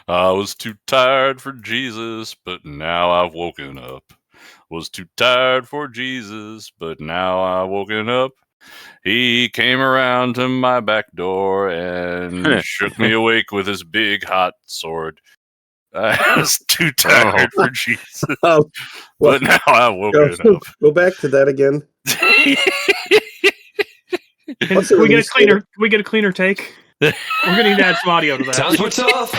I was too tired for Jesus, but now I've woken up. Was too tired for Jesus, but now I've woken up. He came around to my back door and shook me awake with his big hot sword. I was too tired for Jesus, but now I've woken up. Go back to that again. Can we get a cleaner? Can we get a cleaner take? We're gonna need to add some audio to that. Times were tough.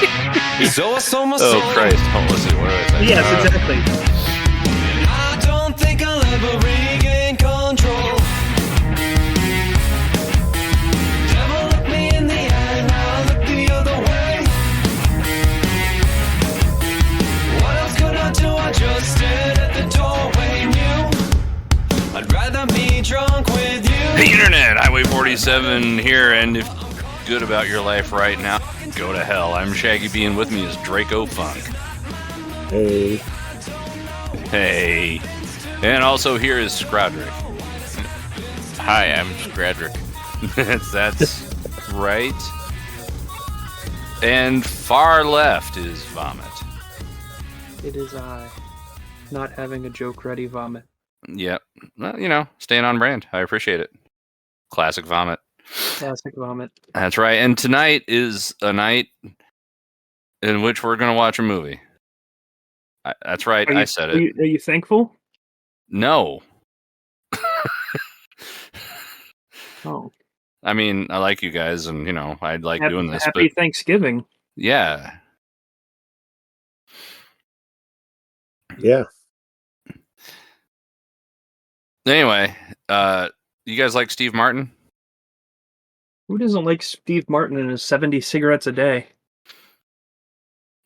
So I sold my soul. Oh Christ! Oh, let's see. What do I say? Yes, exactly. I don't think I'll ever regain control. Devil looked me in the eye, now I look the other way. What else could I do? I just stared at the doorway. Knew I'd rather be drunk with you. Hey Internet, Highway 47 here, and if good about your life right now, go to hell. I'm Shaggy B, and with me is Draco Funk. Hey. Hey. And also here is Scrodrick. Hi, I'm Scradrick. That's right. And far left is Vomit. It is I, not having a joke ready, Vomit. Yep. Well, staying on brand. I appreciate it. Classic Vomit. Classic Vomit. That's right. And tonight is a night in which we're going to watch a movie. That's right. I said it. Are you thankful? No. Oh. I mean, I like you guys, and, I like doing this. Happy Thanksgiving. Yeah. Yeah. Anyway, you guys like Steve Martin? Who doesn't like Steve Martin and his 70 cigarettes a day?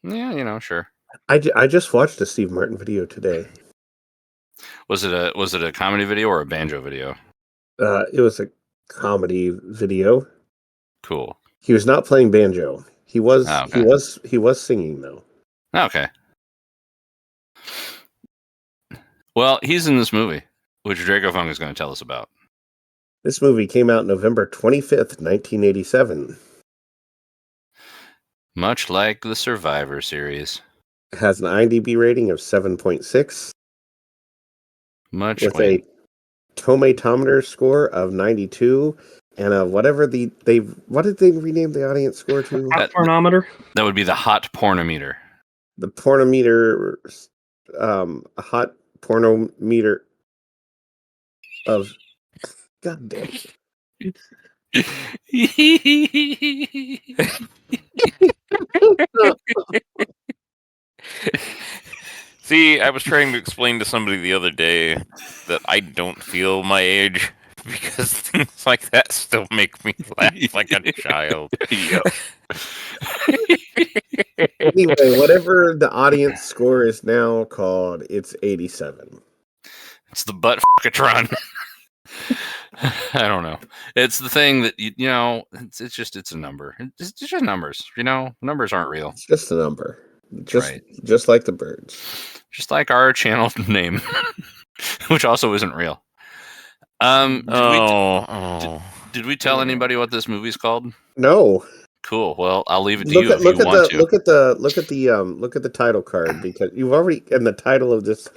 Yeah, sure. I just watched a Steve Martin video today. Was it a comedy video or a banjo video? It was a comedy video. Cool. He was not playing banjo. He was okay. he was singing though. Okay. Well, he's in this movie, which Draco Funk is going to tell us about. This movie came out November 25th, 1987. Much like the Survivor series. It has an IMDb rating of 7.6. With a tomatometer score of 92 and what did they rename the audience score to? Hot pornometer? That would be the hot pornometer. The pornometer, a hot pornometer of... God damn it. See, I was trying to explain to somebody the other day that I don't feel my age because things like that still make me laugh like a child. Anyway, whatever the audience score is now called, it's 87. It's the butt fuckatron. I don't know. It's the thing that it's a number. It's just numbers. Numbers aren't real. It's just a number. Just like the birds. Just like our channel name, which also isn't real. Did we tell anybody what this movie's called? No. Cool. Well, I'll leave it to you if you want to. Look at the title card, because you've already in the title of this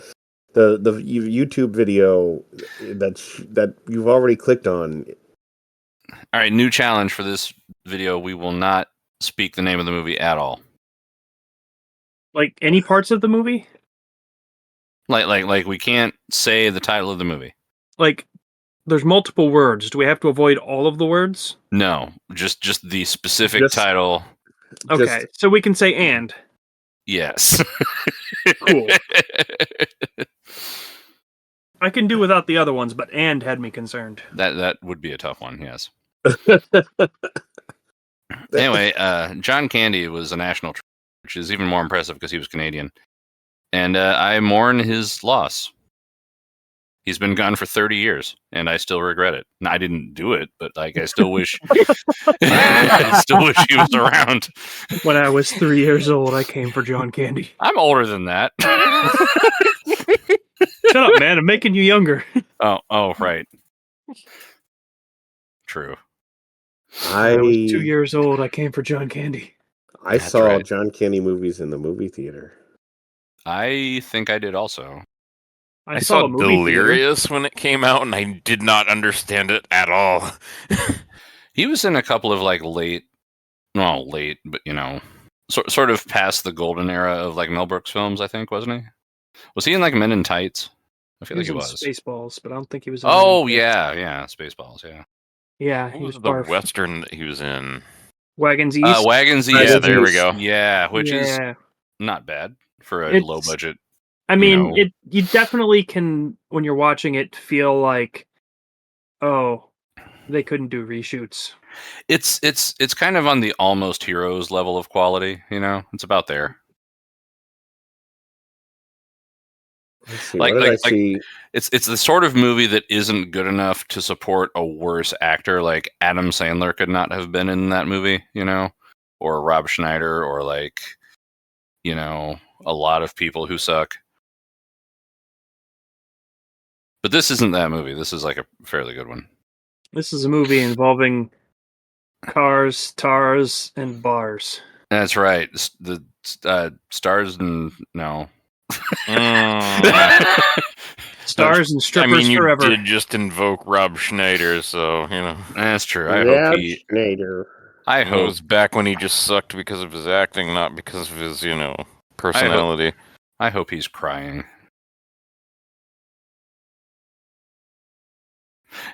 the YouTube video that you've already clicked on. All right, new challenge for this video: we will not speak the name of the movie at all. Like any parts of the movie? Like we can't say the title of the movie. Like there's multiple words. Do we have to avoid all of the words? No, just the specific title. Okay, so we can say "and." Yes. Cool. I can do without the other ones, but "and" had me concerned. That would be a tough one, yes. Anyway, John Candy was a national treasure, which is even more impressive because he was Canadian. And I mourn his loss. He's been gone for 30 years, and I still regret it. And I didn't do it, but I still wish I still wish he was around. When I was 3 years old, I came for John Candy. I'm older than that. Shut up, man. I'm making you younger. Oh, right. True. I was 2 years old. I came for John Candy. I That's saw right. John Candy movies in the movie theater. I think I did also. I saw a movie theater. Delirious when it came out, and I did not understand it at all. He was in a couple of like late, but sort of past the golden era of like Mel Brooks films. I think, wasn't he? Was he in like Men in Tights? I feel like he was. Spaceballs, but I don't think he was in Oh Men in Tights. yeah, Spaceballs. Yeah. Yeah, What he was was the barf. Western that he was in? Wagons East. Wagons East. Yeah, there we go. Yeah, which is Yeah. not bad for a It's- low budget. I mean, you definitely can, when you're watching it, feel like, oh, they couldn't do reshoots. It's kind of on the Almost Heroes level of quality. It's about there. Let's see. What did I see? It's the sort of movie that isn't good enough to support a worse actor. Like Adam Sandler could not have been in that movie, or Rob Schneider, or like, a lot of people who suck. But this isn't that movie. This is like a fairly good one. This is a movie involving cars, tars, and bars. That's right. The stars and no. Stars and strippers I mean, you forever. did just invoke Rob Schneider, so That's true. I Rob hope he. Schneider. I it hope was back when he just sucked because of his acting, not because of his personality. I hope he's crying.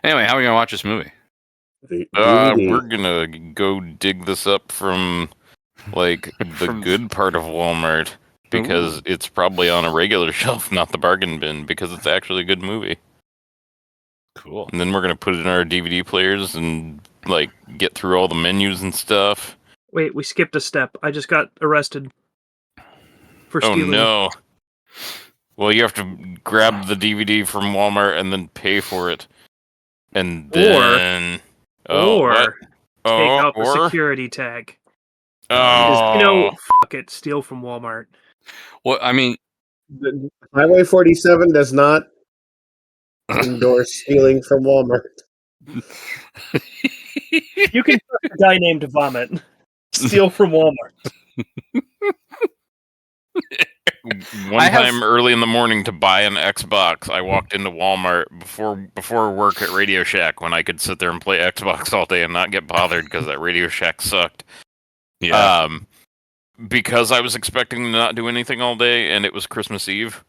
Anyway, how are we gonna watch this movie? We're gonna go dig this up from like the good part of Walmart because it's probably on a regular shelf, not the bargain bin, because it's actually a good movie. Cool. And then we're gonna put it in our DVD players and like get through all the menus and stuff. Wait, we skipped a step. I just got arrested for stealing. Oh no. Well, you have to grab the DVD from Walmart and then pay for it. And then Or take out the security tag. Oh, Fuck it, steal from Walmart. Well, I mean, Highway 47 does not endorse stealing from Walmart. You can trust a guy named Vomit. Steal from Walmart. One time early in the morning to buy an Xbox, I walked into Walmart before work at Radio Shack when I could sit there and play Xbox all day and not get bothered because that Radio Shack sucked. Yeah. Because I was expecting to not do anything all day and it was Christmas Eve.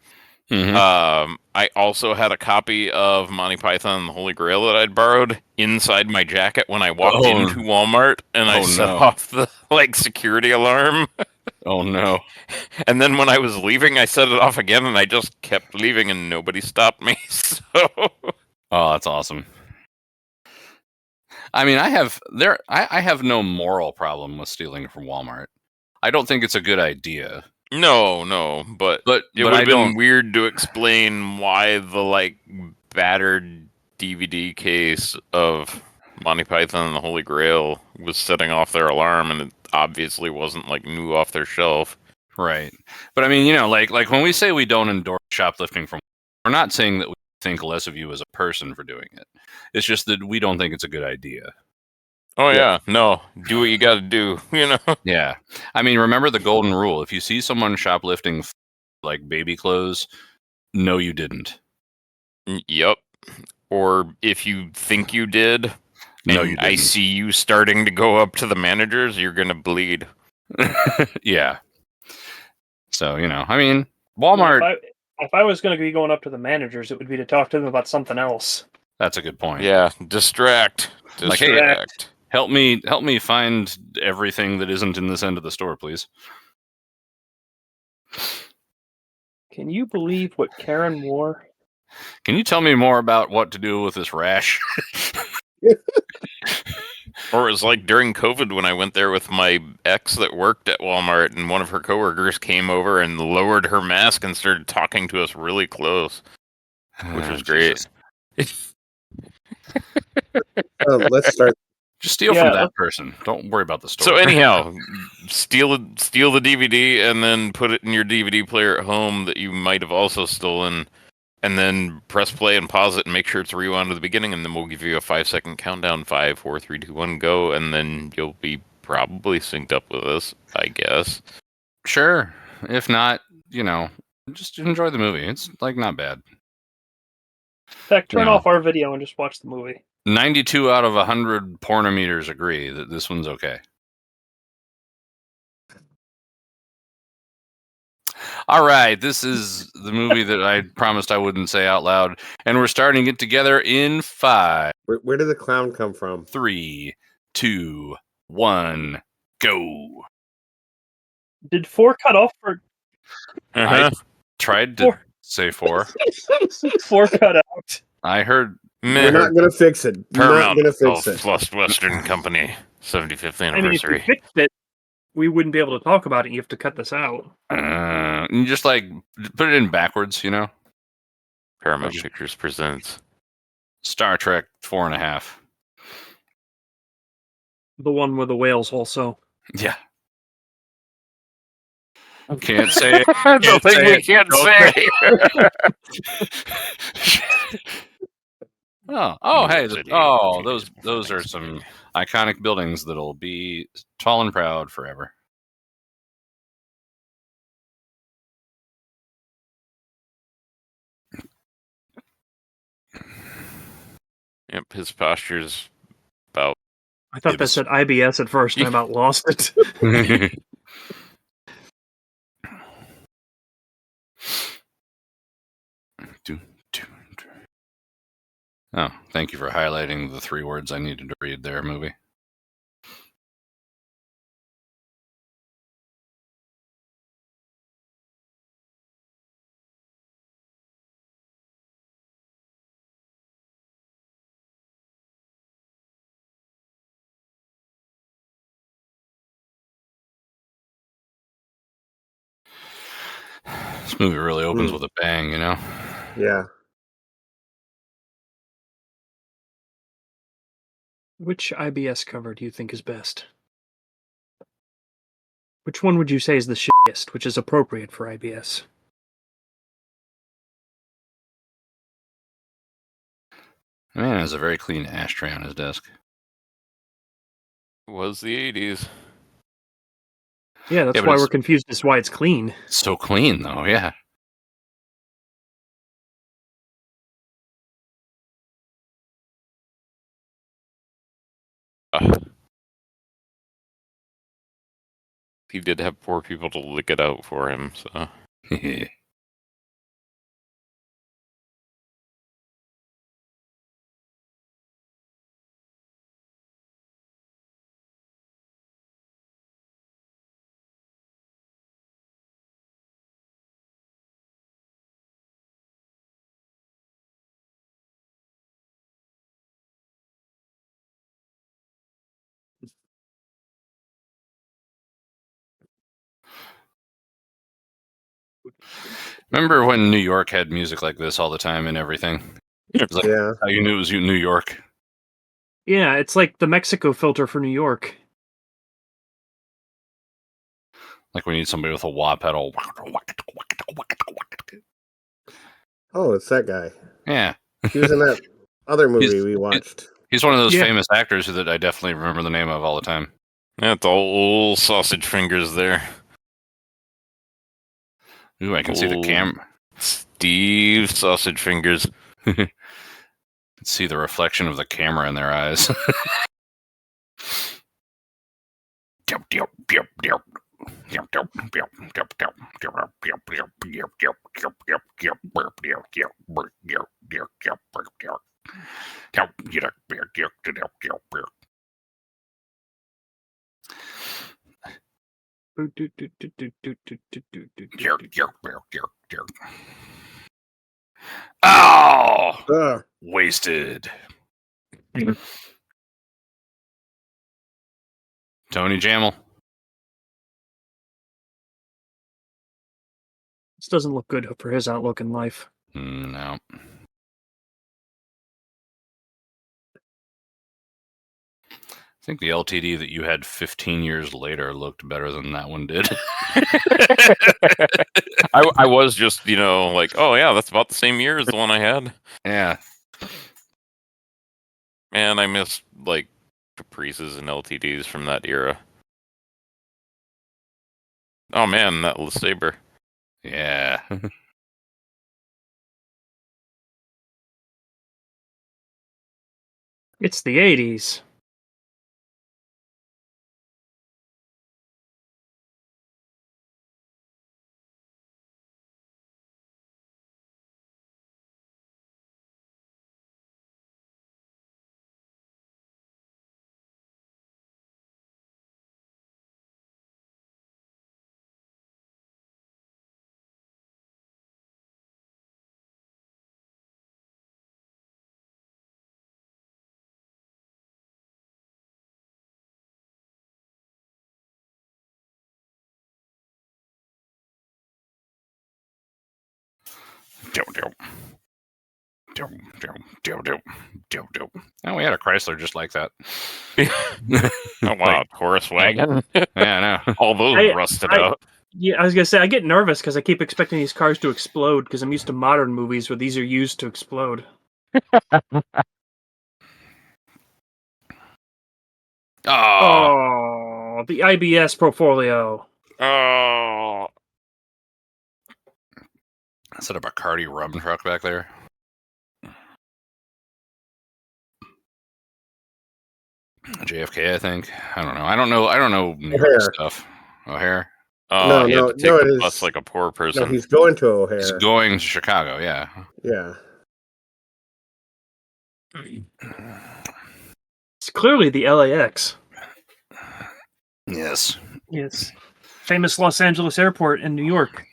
Mm-hmm. I also had a copy of Monty Python and the Holy Grail that I'd borrowed inside my jacket when I walked into Walmart, and I set off the security alarm. Oh no. And then when I was leaving, I set it off again, and I just kept leaving, and nobody stopped me. So. Oh, that's awesome. I mean, I have no moral problem with stealing from Walmart. I don't think it's a good idea. No, but it would have been weird to explain why the battered DVD case of Monty Python and the Holy Grail was setting off their alarm, and it obviously wasn't new off their shelf. Right. But I mean, like when we say we don't endorse shoplifting from, we're not saying that we think less of you as a person for doing it. It's just that we don't think it's a good idea. Oh yeah, no, do what you got to do, Yeah. I mean, remember the golden rule. If you see someone shoplifting baby clothes, no you didn't. Yep. Or if you think you did, no, you didn't. I see you starting to go up to the managers, you're going to bleed. Yeah. So, I mean, Walmart... If I was going to be going up to the managers, it would be to talk to them about something else. That's a good point. Yeah, distract. Hey, help me find everything that isn't in this end of the store, please. Can you believe what Karen wore? Can you tell me more about what to do with this rash? Or it was like during COVID when I went there with my ex that worked at Walmart, and one of her coworkers came over and lowered her mask and started talking to us really close, which was great. Let's start. Just steal from that person. Don't worry about the store. So anyhow, steal the DVD and then put it in your DVD player at home that you might have also stolen, and then press play and pause it and make sure it's rewound to the beginning, and then we'll give you a 5-second countdown. 5, 4, 3, 2, 1, go, and then you'll be probably synced up with us, I guess. Sure. If not, just enjoy the movie. It's like not bad. In fact, turn off our video and just watch the movie. 92 out of 100 pornometers agree that this one's okay. All right, this is the movie that I promised I wouldn't say out loud, and we're starting it together in 5. Where did the clown come from? 3, 2, 1, go. Did 4 cut off for? I tried to say 4. 4 cut out. I heard. We're not gonna fix it. Paramount Lost Western Company 75th anniversary. I mean, if you fixed it, we wouldn't be able to talk about it. You have to cut this out. You just put it in backwards, Paramount Pictures presents Star Trek 4.5. The one with the whales, also. Yeah. Can't say it. The thing we can't say. Hey! Those are some iconic buildings that'll be tall and proud forever. Yep, his posture's about. I thought that said IBS at first, and I about lost it. Oh, thank you for highlighting the 3 words I needed to read there, movie. This movie really opens with a bang, Yeah. Which IBS cover do you think is best? Which one would you say is the shittiest, which is appropriate for IBS? Man has a very clean ashtray on his desk. It was the 80s. Yeah, that's why we're confused as to why it's clean. So clean, though, yeah. He did have poor people to lick it out for him, so. Remember when New York had music like this all the time and everything? It was how you knew it was New York. Yeah, it's like the Mexico filter for New York. Like we need somebody with a wah pedal. Oh, it's that guy. Yeah. He was in that other movie we watched. He's one of those famous actors that I definitely remember the name of all the time. That's all old sausage fingers there. Ooh, I can see the camera. Steve sausage fingers. See the reflection of the camera in their eyes. Oh! Wasted. Tony Jamel. This doesn't look good for his outlook in life. No. I think the LTD that you had 15 years later looked better than that one did. I was just, like, oh yeah, that's about the same year as the one I had. Yeah. Man, I miss, like, Caprices and LTDs from that era. Oh man, that saber. Yeah. It's the 80s. Oh, we had a Chrysler just like that. Oh wow, Taurus wagon. Yeah, I know. All those rusted out. Yeah, I was gonna say I get nervous because I keep expecting these cars to explode because I'm used to modern movies where these are used to explode. Oh, the IBS portfolio. Oh, Is that a Bacardi rum truck back there? JFK, I think. I don't know. I don't know New York stuff. O'Hare. he had to take the it bus is. like a poor No, person. he's going to O'Hare. He's going to Chicago. Yeah. Yeah. It's clearly the LAX. Yes. Yes. Famous Los Angeles airport in New York.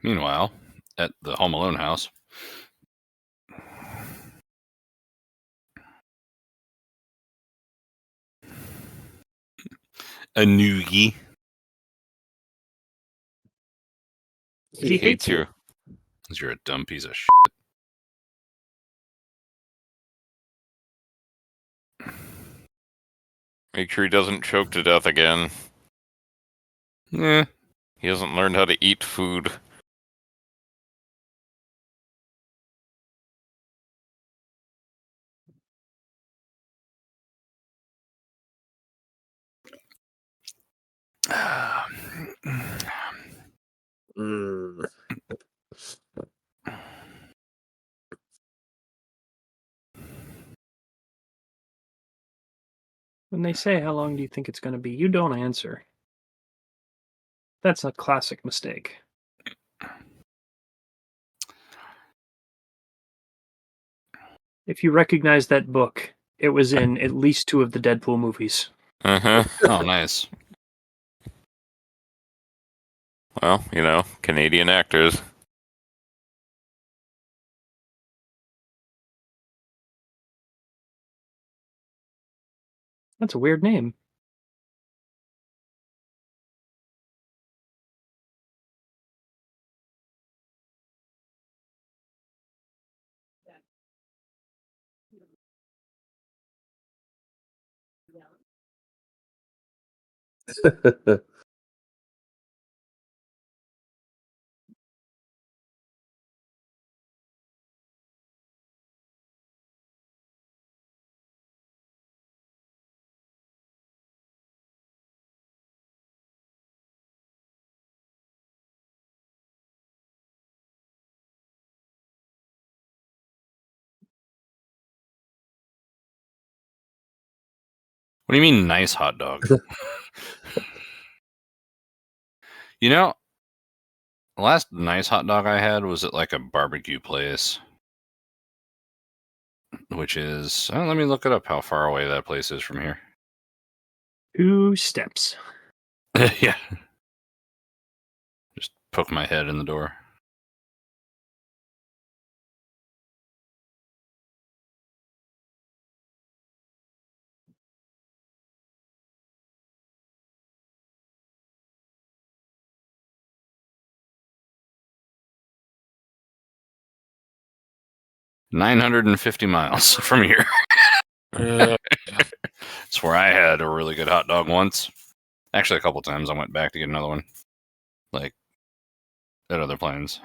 Meanwhile, at the Home Alone house, a noogie. He hates you. Because you're a dumb piece of shit. Make sure he doesn't choke to death again. Yeah. He hasn't learned how to eat food. Mm. When they say, how long do you think it's going to be? You don't answer. That's a classic mistake. If you recognize that book, it was in at least 2 of the Deadpool movies. Uh-huh. Oh, nice. Well, Canadian actors. That's a weird name. What do you mean, nice hot dog? The last nice hot dog I had was at like a barbecue place, which is, let me look it up how far away that place is from here. 2 steps. Yeah. Just poke my head in the door. $950 miles from here. It's where I had a really good hot dog once. Actually, a couple times I went back to get another one, like at other planes.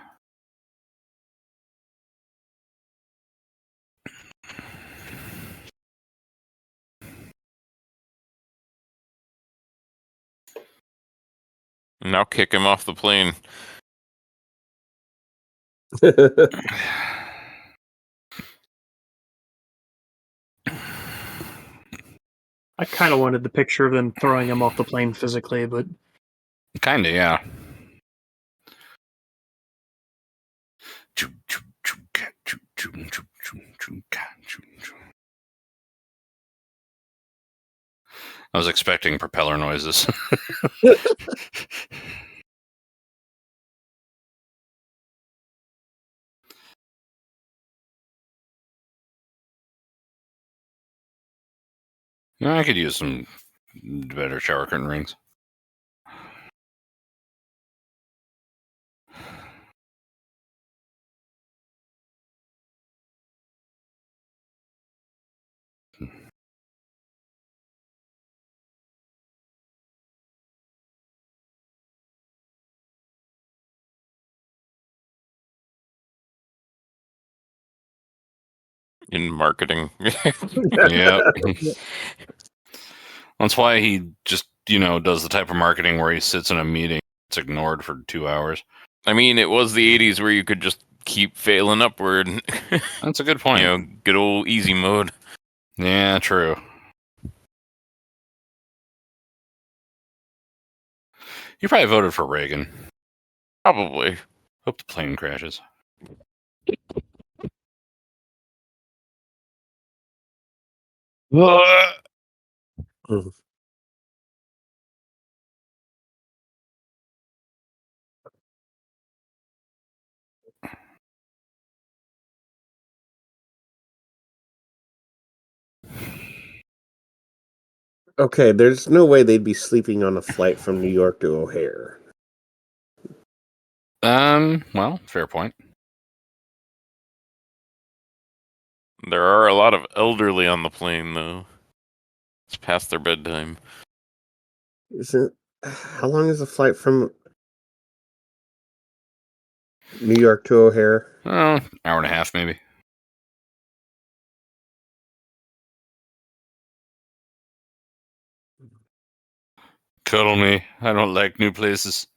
Now kick him off the plane. I kind of wanted the picture of them throwing him off the plane physically, but Kinda, yeah. I was expecting propeller noises. I could use some better shower curtain rings. In marketing. Yeah. That's why he just, does the type of marketing where he sits in a meeting, it's ignored for 2 hours. I mean, it was the 80s where you could just keep failing upward. That's a good point. Good old easy mode. Yeah, true. You probably voted for Reagan. Probably. Hope the plane crashes. Okay, there's no way they'd be sleeping on a flight from New York to O'Hare. Well, fair point. There are a lot of elderly on the plane, though. It's past their bedtime. How long is the flight from New York to O'Hare? Oh, hour and a half, maybe. Cuddle me. I don't like new places.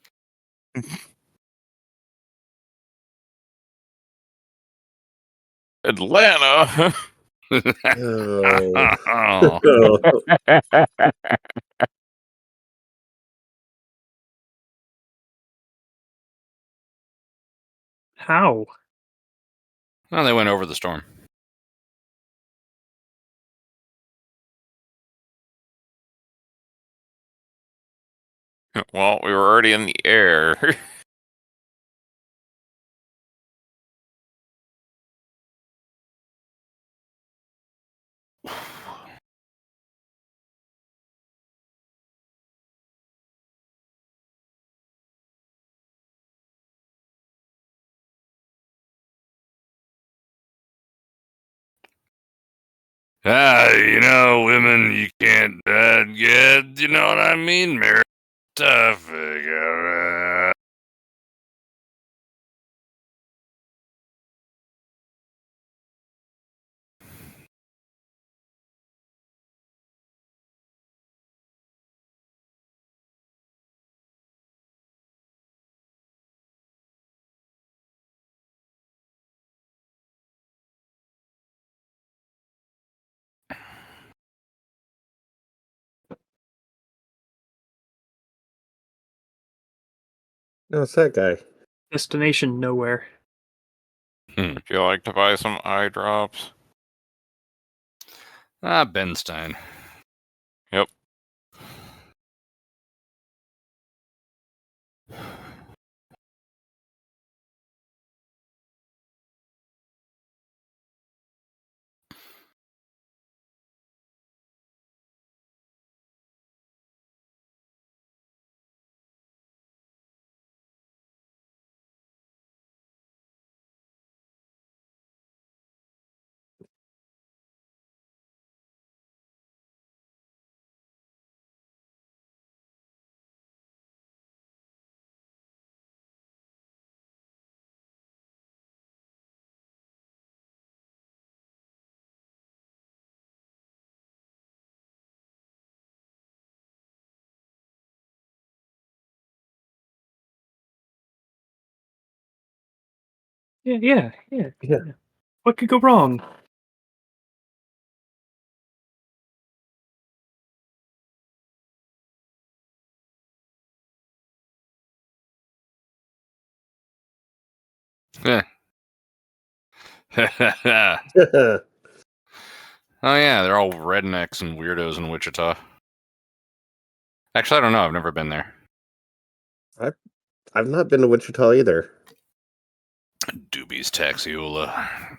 Atlanta! Oh. how? Well, they went over the storm. Well, we were already in the air. Women, you can't, yeah, you know what I mean? Marriage stuff. No, it's that guy. Destination nowhere. Would you like to buy some eye drops? Ben Stein. Yep. Yeah. What could go wrong? Yeah. Oh yeah, they're all rednecks and weirdos in Wichita. Actually, I don't know. I've never been there. I've not been to Wichita either. Doobie's Taxiola.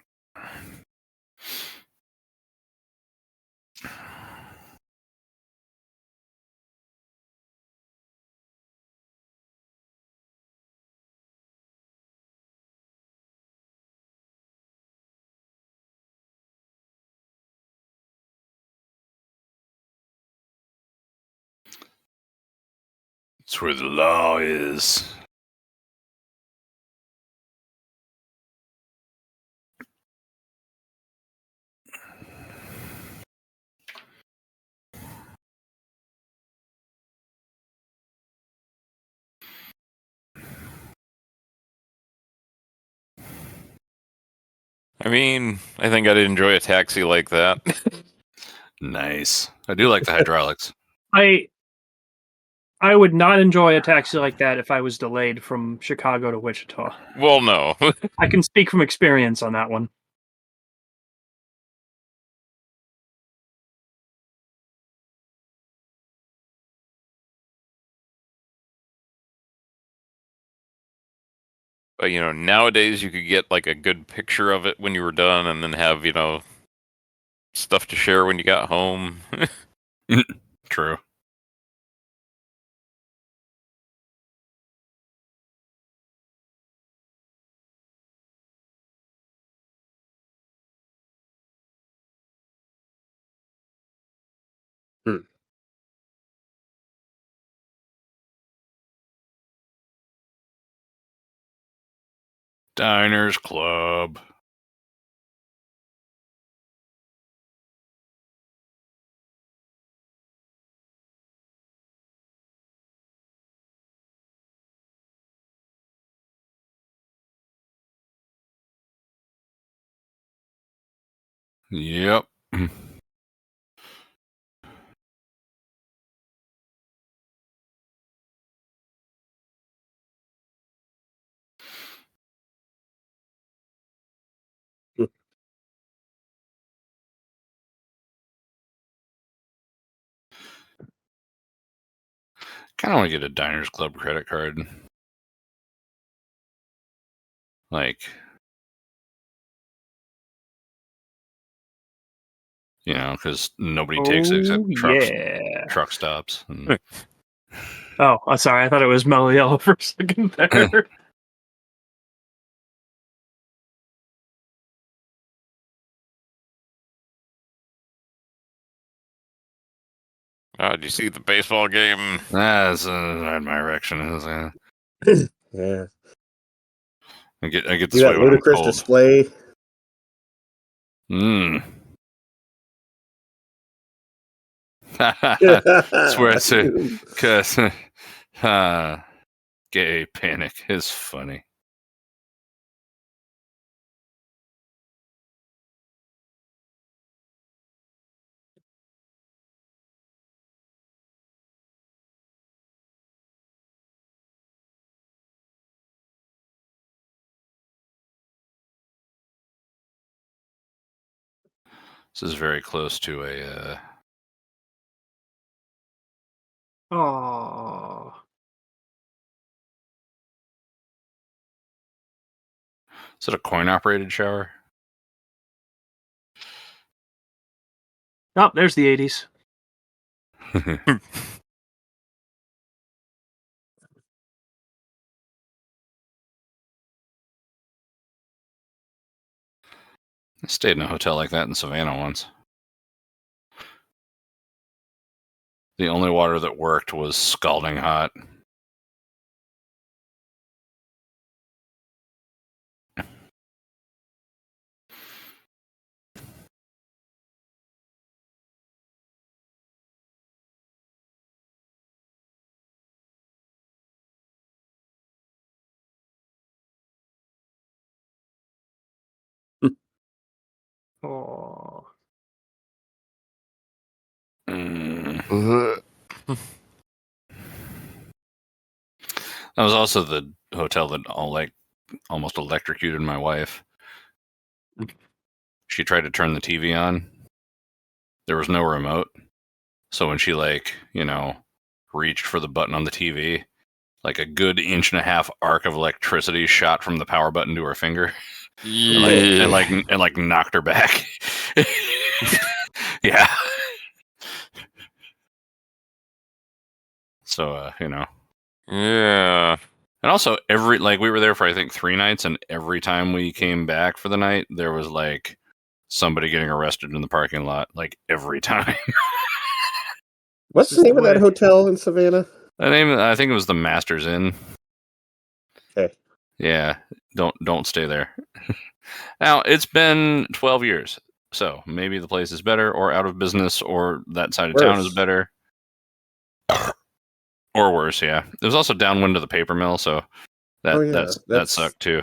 It's where the law is. I mean, I think I'd enjoy a taxi like that. Nice. I do like the hydraulics. I would not enjoy a taxi like that if I was delayed from Chicago to Wichita. Well, no. I can speak from experience on that one. But, nowadays you could get like a good picture of it when you were done and then have, stuff to share when you got home. True. Hmm. Diners Club. Yep. Kind of want to get a Diners Club credit card. Like, because nobody takes it except truck stops. And... Oh, sorry. I thought it was Mellow Yellow for a second there. Did you see the baseball game? That's my erection. Yeah. I get You this way got when I'm ludicrous cold. display. That's where I say, because gay panic is funny. This is very close to a. Oh. Is it a coin-operated shower? Oh, there's the 80s. I stayed in a hotel like that in Savannah once. The only water that worked was scalding hot. Oh. That was also the hotel that almost electrocuted my wife. She tried to turn the TV on. There was no remote. So when she reached for the button on the TV, like a good 1.5 inch arc of electricity shot from the power button to her finger. and knocked her back. Yeah. So, Yeah. And also we were there for, I think, 3 nights, and every time we came back for the night, there was somebody getting arrested in the parking lot, every time. What's the name of that hotel in Savannah? I think it was the Masters Inn. Okay. Yeah. Don't stay there. Now, it's been 12 years, so maybe the place is better or out of business, or that side of town is better. Or worse, yeah. It was also downwind of the paper mill, so that sucked too.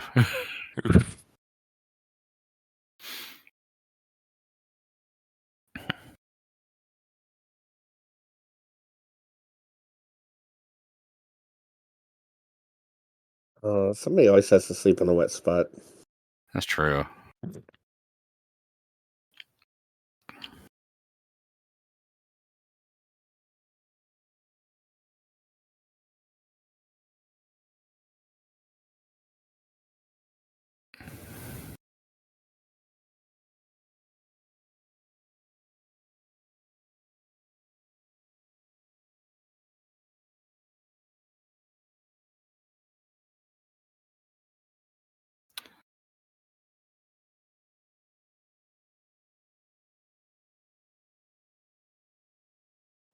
Somebody always has to sleep in a wet spot. That's true.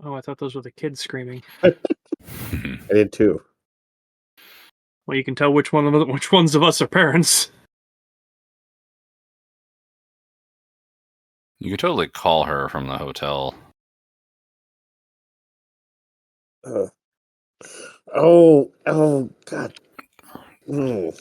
Oh, I thought those were the kids screaming. I did too. Well, you can tell which ones of us are parents. You could totally call her from the hotel. Oh, God. Mm.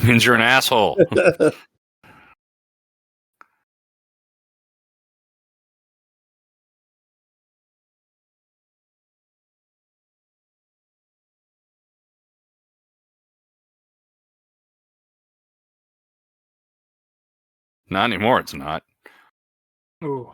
Means you're an asshole. Not anymore, it's not. Ooh.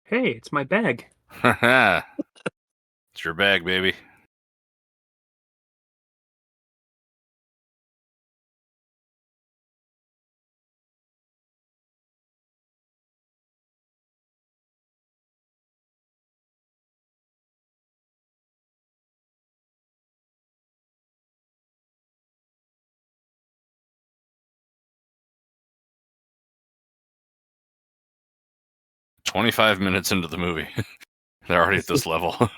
Hey, it's my bag. It's your bag, baby. 25 minutes into the movie. They're already at this level.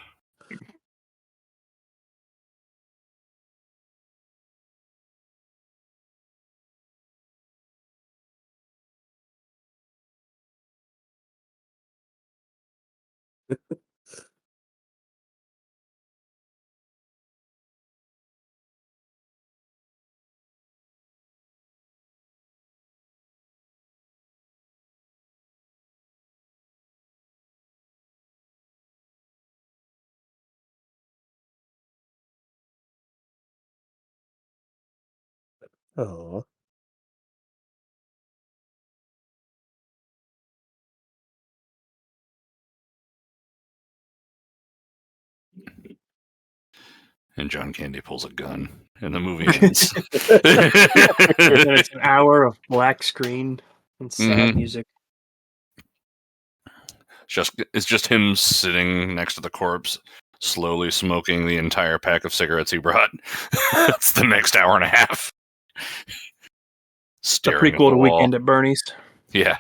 Oh. And John Candy pulls a gun, and the movie ends. And then it's an hour of black screen and sad music. It's just him sitting next to the corpse, slowly smoking the entire pack of cigarettes he brought. That's the next hour and a half. The Staring at prequel the to wall. Weekend at Bernie's. Yeah.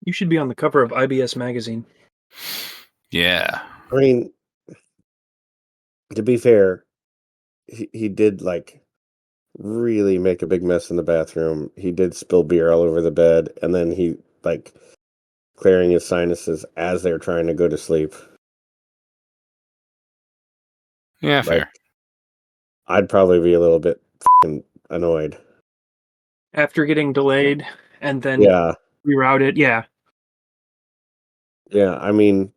You should be on the cover of IBS magazine. Yeah. I mean, to be fair, he did like really make a big mess in the bathroom. He did spill beer all over the bed, and then he like clearing his sinuses as they're trying to go to sleep. Yeah, Like, fair. I'd probably be a little bit annoyed. After getting delayed and then Yeah. rerouted, yeah. Yeah, I mean,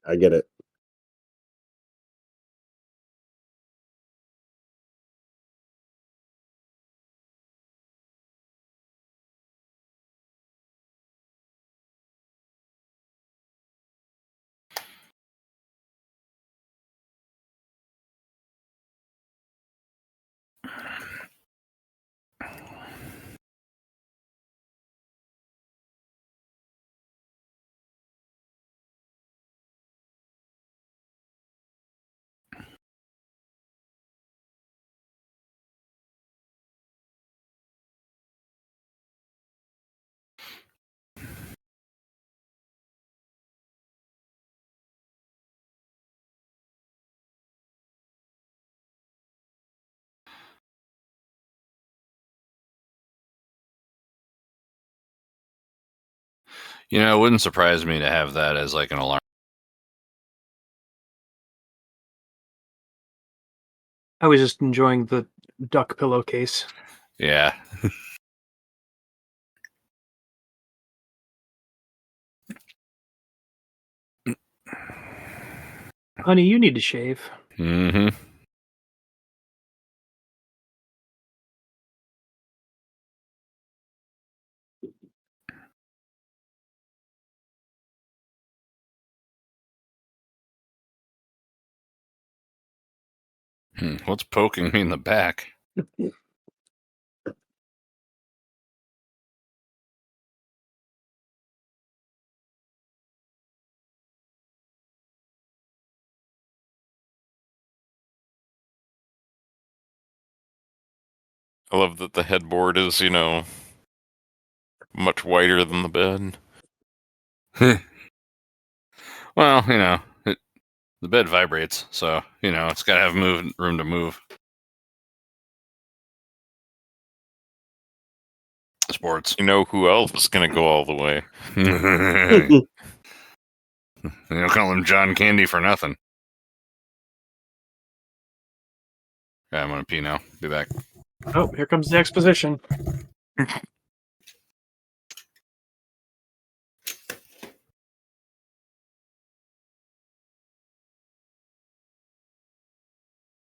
I get it. You know, it wouldn't surprise me to have that as like an alarm. I was just enjoying the duck pillowcase. Yeah. Honey, you need to shave. Mm-hmm. What's poking me in the back? I love that the headboard is, much wider than the bed. Well, the bed vibrates, so, it's got to have room to move. Sports. You know who else is going to go all the way? You don't call him John Candy for nothing. Yeah, I'm going to pee now. Be back. Oh, here comes the exposition.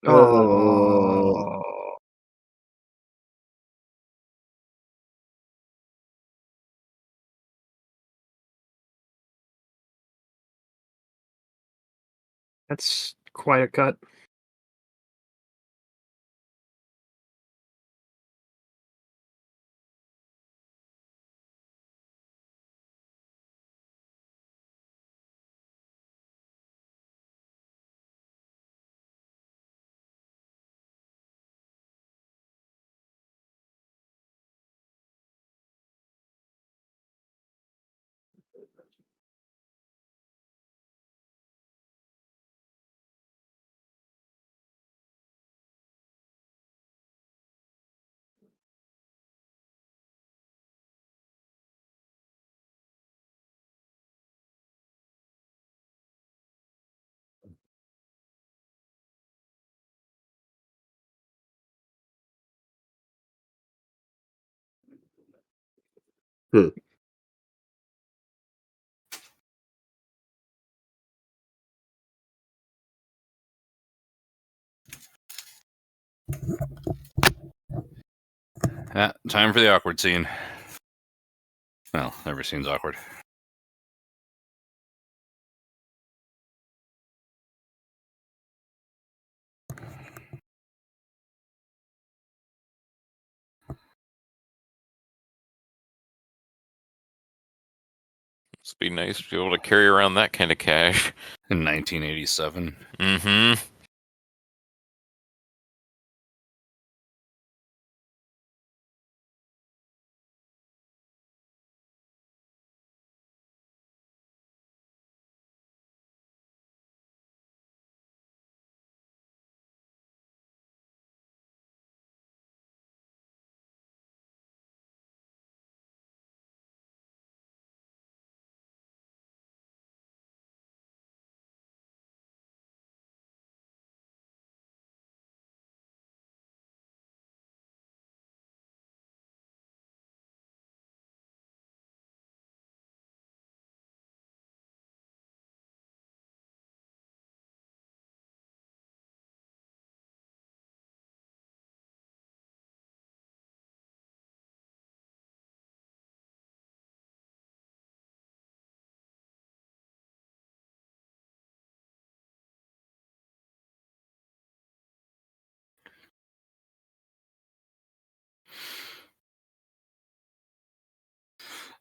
Oh, that's quite a cut. Hmm. Time for the awkward scene. Well, every scene's awkward. Must be nice to be able to carry around that kind of cash. In 1987. Mm-hmm.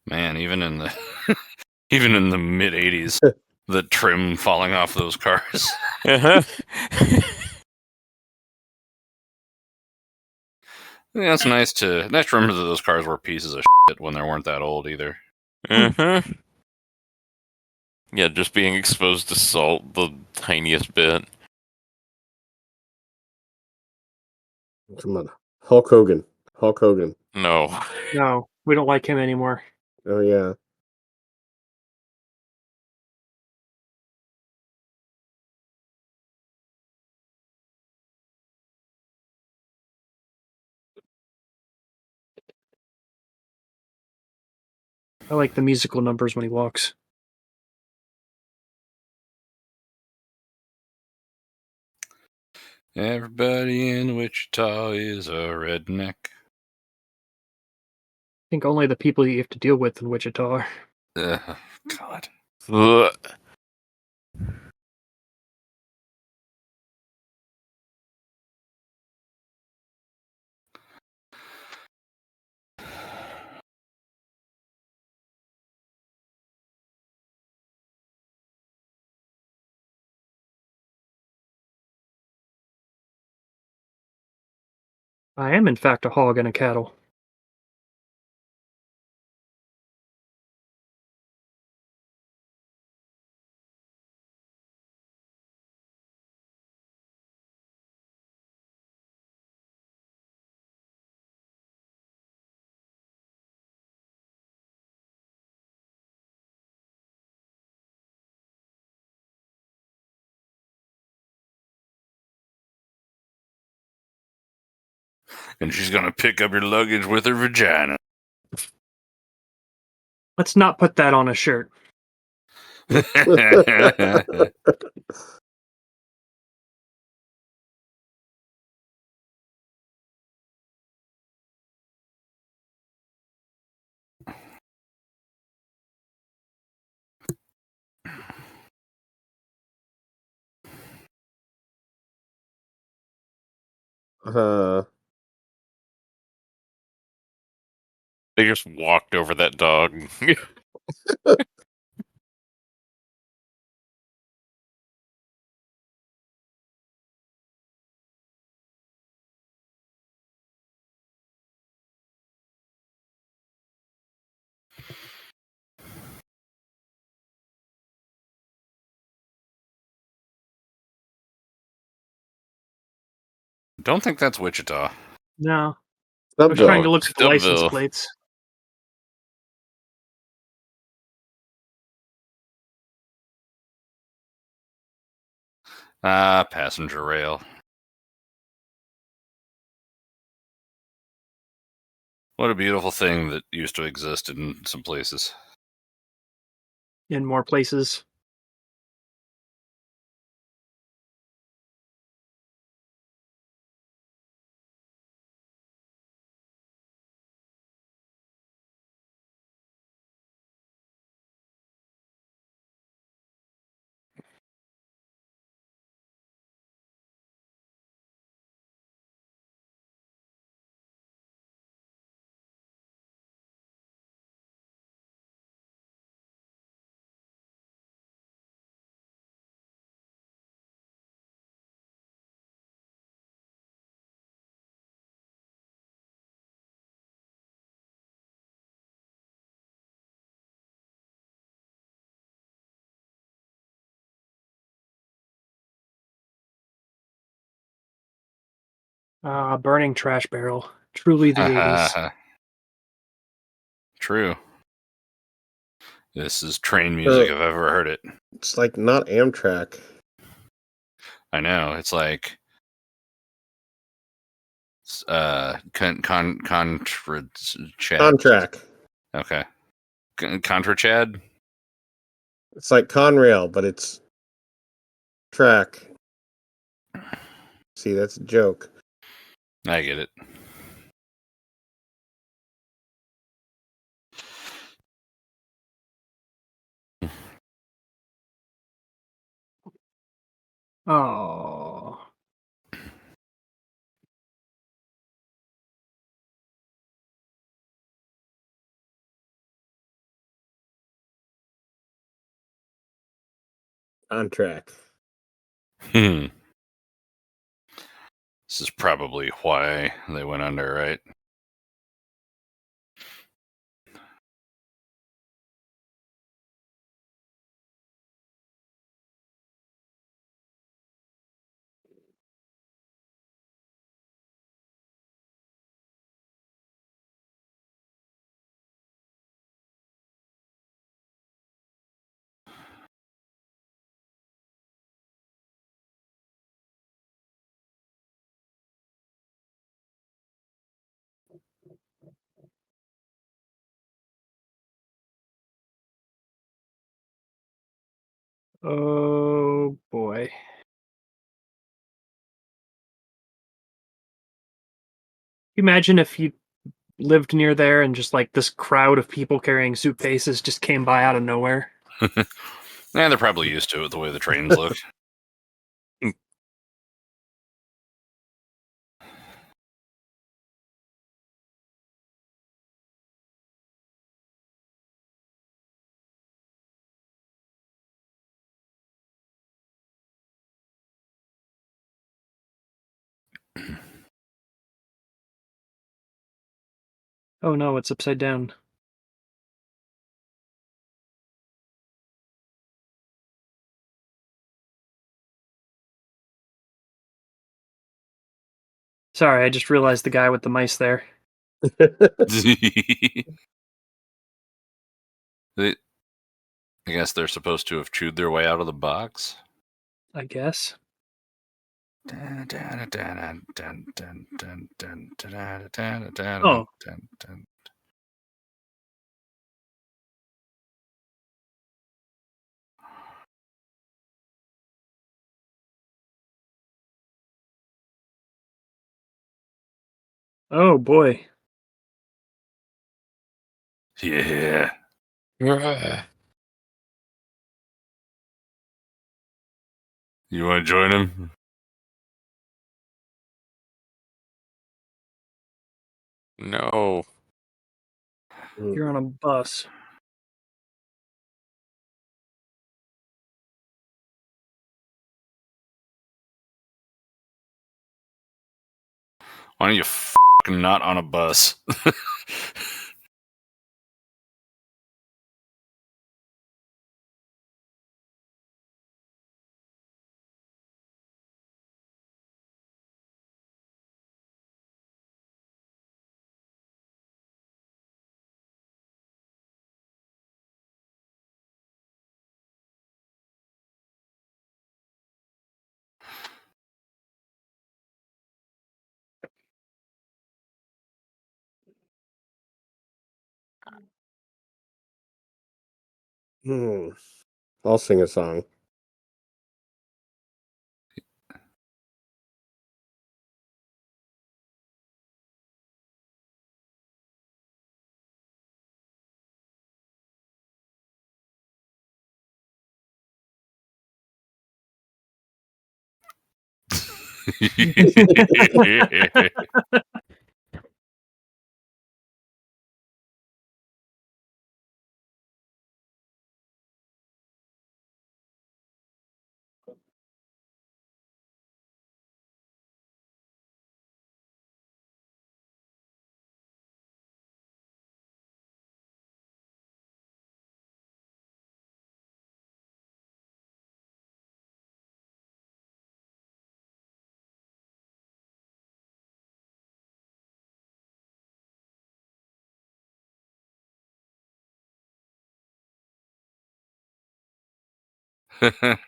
Man, even in the even in the mid 80s, the trim falling off those cars. Uh-huh. Yeah, it's nice to remember that those cars were pieces of shit when they weren't that old either. Uh-huh. Yeah, just being exposed to salt the tiniest bit. Come on. Hulk Hogan. Hulk Hogan. No. No, we don't like him anymore. Oh, yeah. I like the musical numbers when he walks. Everybody in Wichita is a redneck. I think only the people you have to deal with in Wichita are. God. Ugh. I am, in fact, a hog and a cattle. And she's gonna pick up your luggage with her vagina. Let's not put that on a shirt. They just walked over that dog. Don't think that's Wichita. No. I was trying to look at the license Stubbville. plates. Passenger rail. What a beautiful thing that used to exist in some places. In more places. Burning trash barrel. Truly the 80s. True. This is train music if I've ever heard it. It's like not Amtrak. I know. It's like Contra Chad. Contract. Okay. Contra Chad? It's like Conrail, but it's track. See, that's a joke. I get it. Oh. On track. This is probably why they went under, right? Oh boy. Imagine if you lived near there and just like this crowd of people carrying suitcases just came by out of nowhere. They're probably used to it the way the trains look. Oh no, it's upside down. Sorry, I just realized the guy with the mice there. I guess they're supposed to have chewed their way out of the box. I guess. Oh. Oh boy. Yeah. You want to join him? No. You're on a bus. Why don't you not on a bus? I'll sing a song.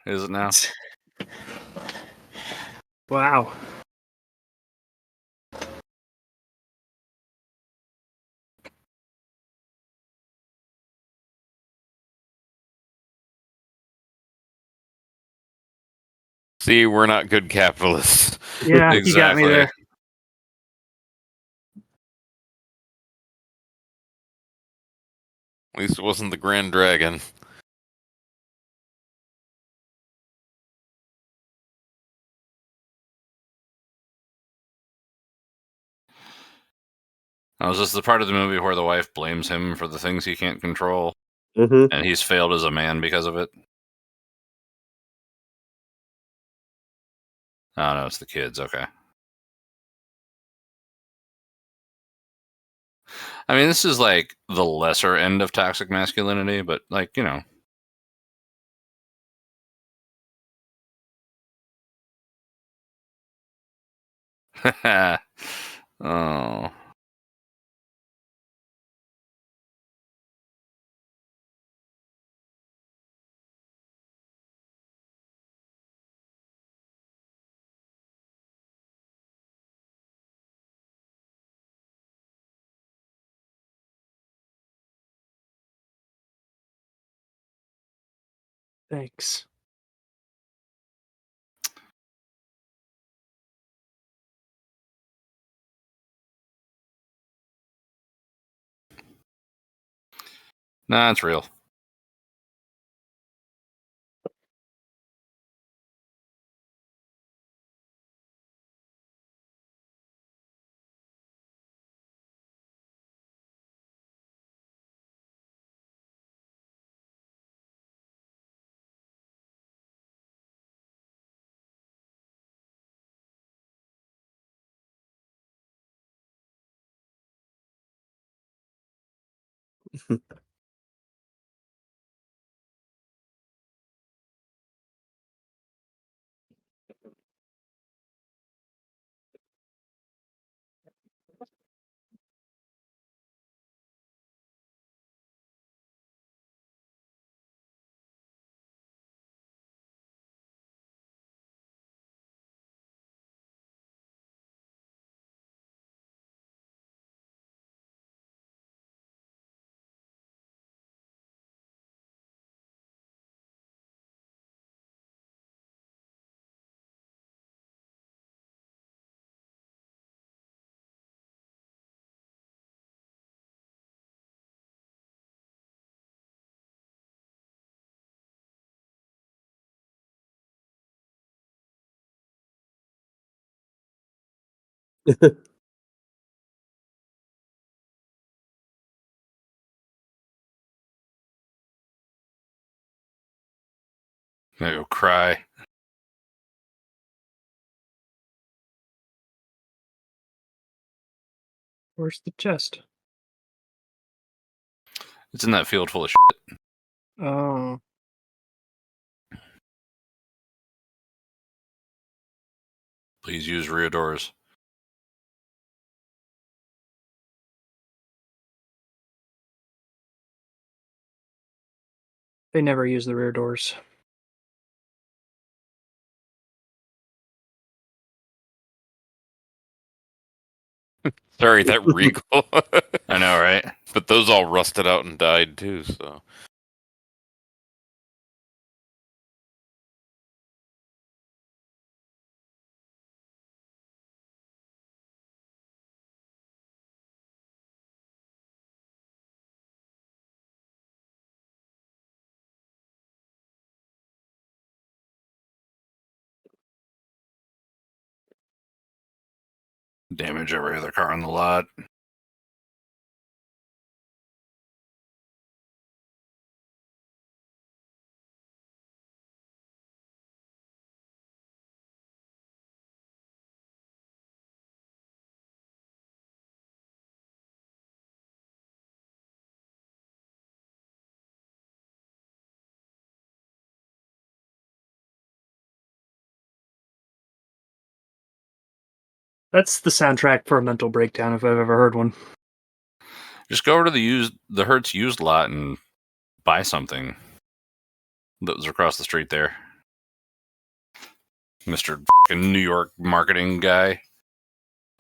Is it now? Wow. See, we're not good capitalists. Yeah, you got me Exactly. there. At least it wasn't the Grand Dragon. Oh, is this the part of the movie where the wife blames him for the things he can't control? Mm-hmm. And he's failed as a man because of it? Oh, no, it's the kids. Okay. I mean, this is like the lesser end of toxic masculinity, but like, you know. Oh. Thanks. Nah, it's real. Gonna go cry. Where's the chest? It's in that field full of shit. Oh. Please use rear doors. They never use the rear doors. Sorry, that Regal. I know, right? But those all rusted out and died too, so. Damage every other car on the lot. That's the soundtrack for a mental breakdown if I've ever heard one. Just go over to the Hertz used lot and buy something that was across the street there. Mr. New York marketing guy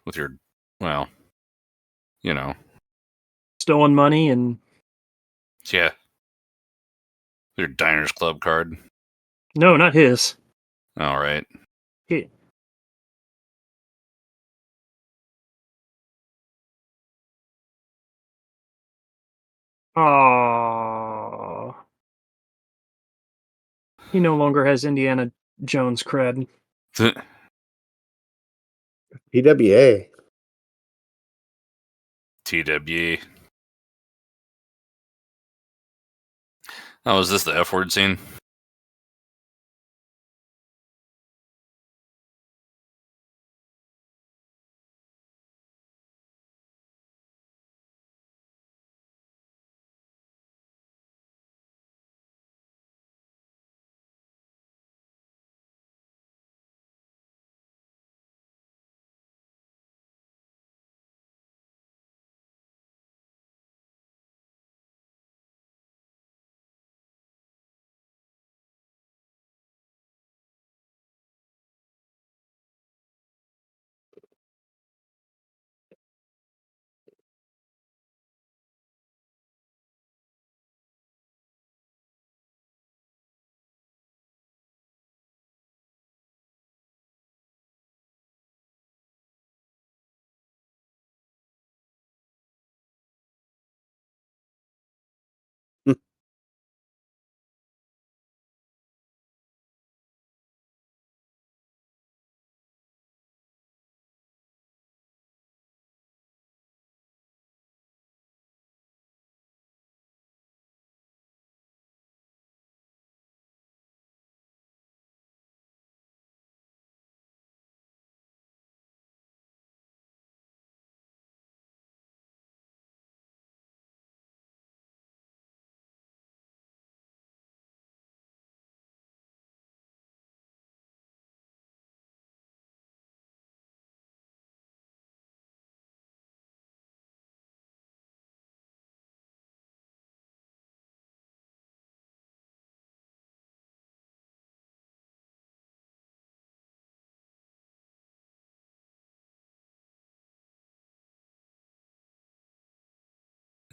with your, well, you know. Stolen money and... Yeah. Your Diners Club card. No, not his. All right. He... Aww. He no longer has Indiana Jones cred. PWA. TWA. Oh, is this the F word scene?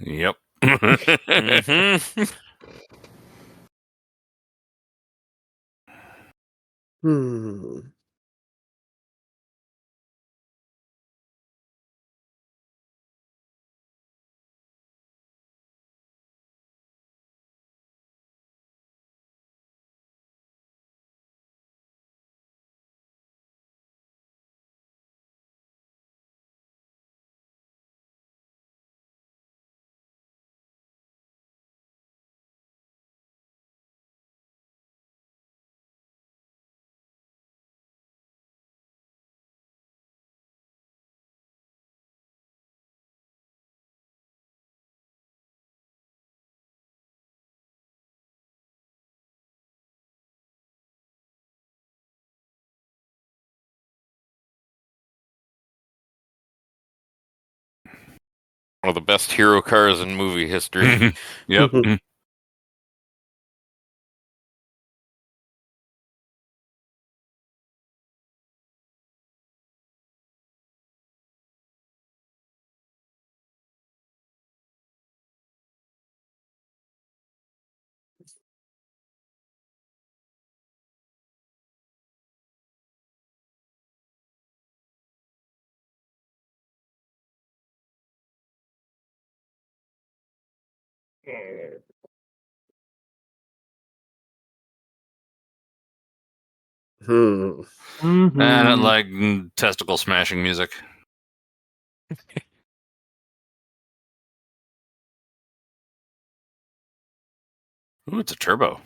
Yep. Mm-hmm. Hmm. One of the best hero cars in movie history. Yep. Hmm. Mhm. And I like testicle smashing music. Ooh, it's a turbo.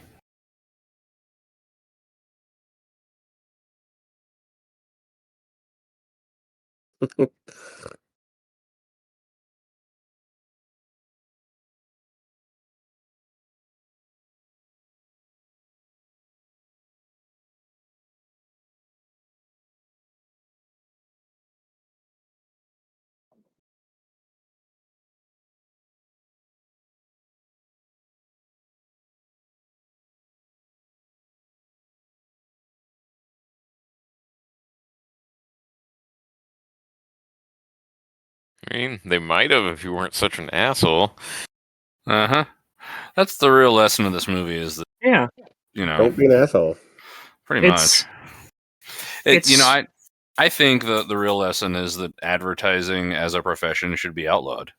I mean, they might have if you weren't such an asshole. Uh-huh. That's the real lesson of this movie is that, Yeah. you know, Don't be an asshole. pretty much. It's I think the real lesson is that advertising as a profession should be outlawed.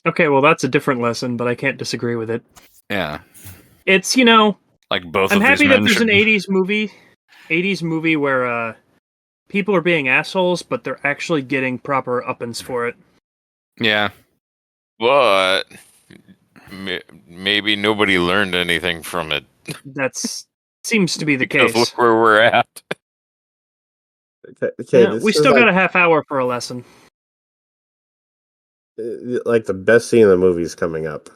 okay. Well, that's a different lesson, but I can't disagree with it. Yeah. It's Like both I'm of these happy that men there's should. an '80s movie where people are being assholes, but they're actually getting proper uppance for it. Yeah. But maybe nobody learned anything from it. That's seems to be the Because case. look where we're at. Okay, Yeah, this we is still like, got a half hour for a lesson. like the best scene in the movie is coming up.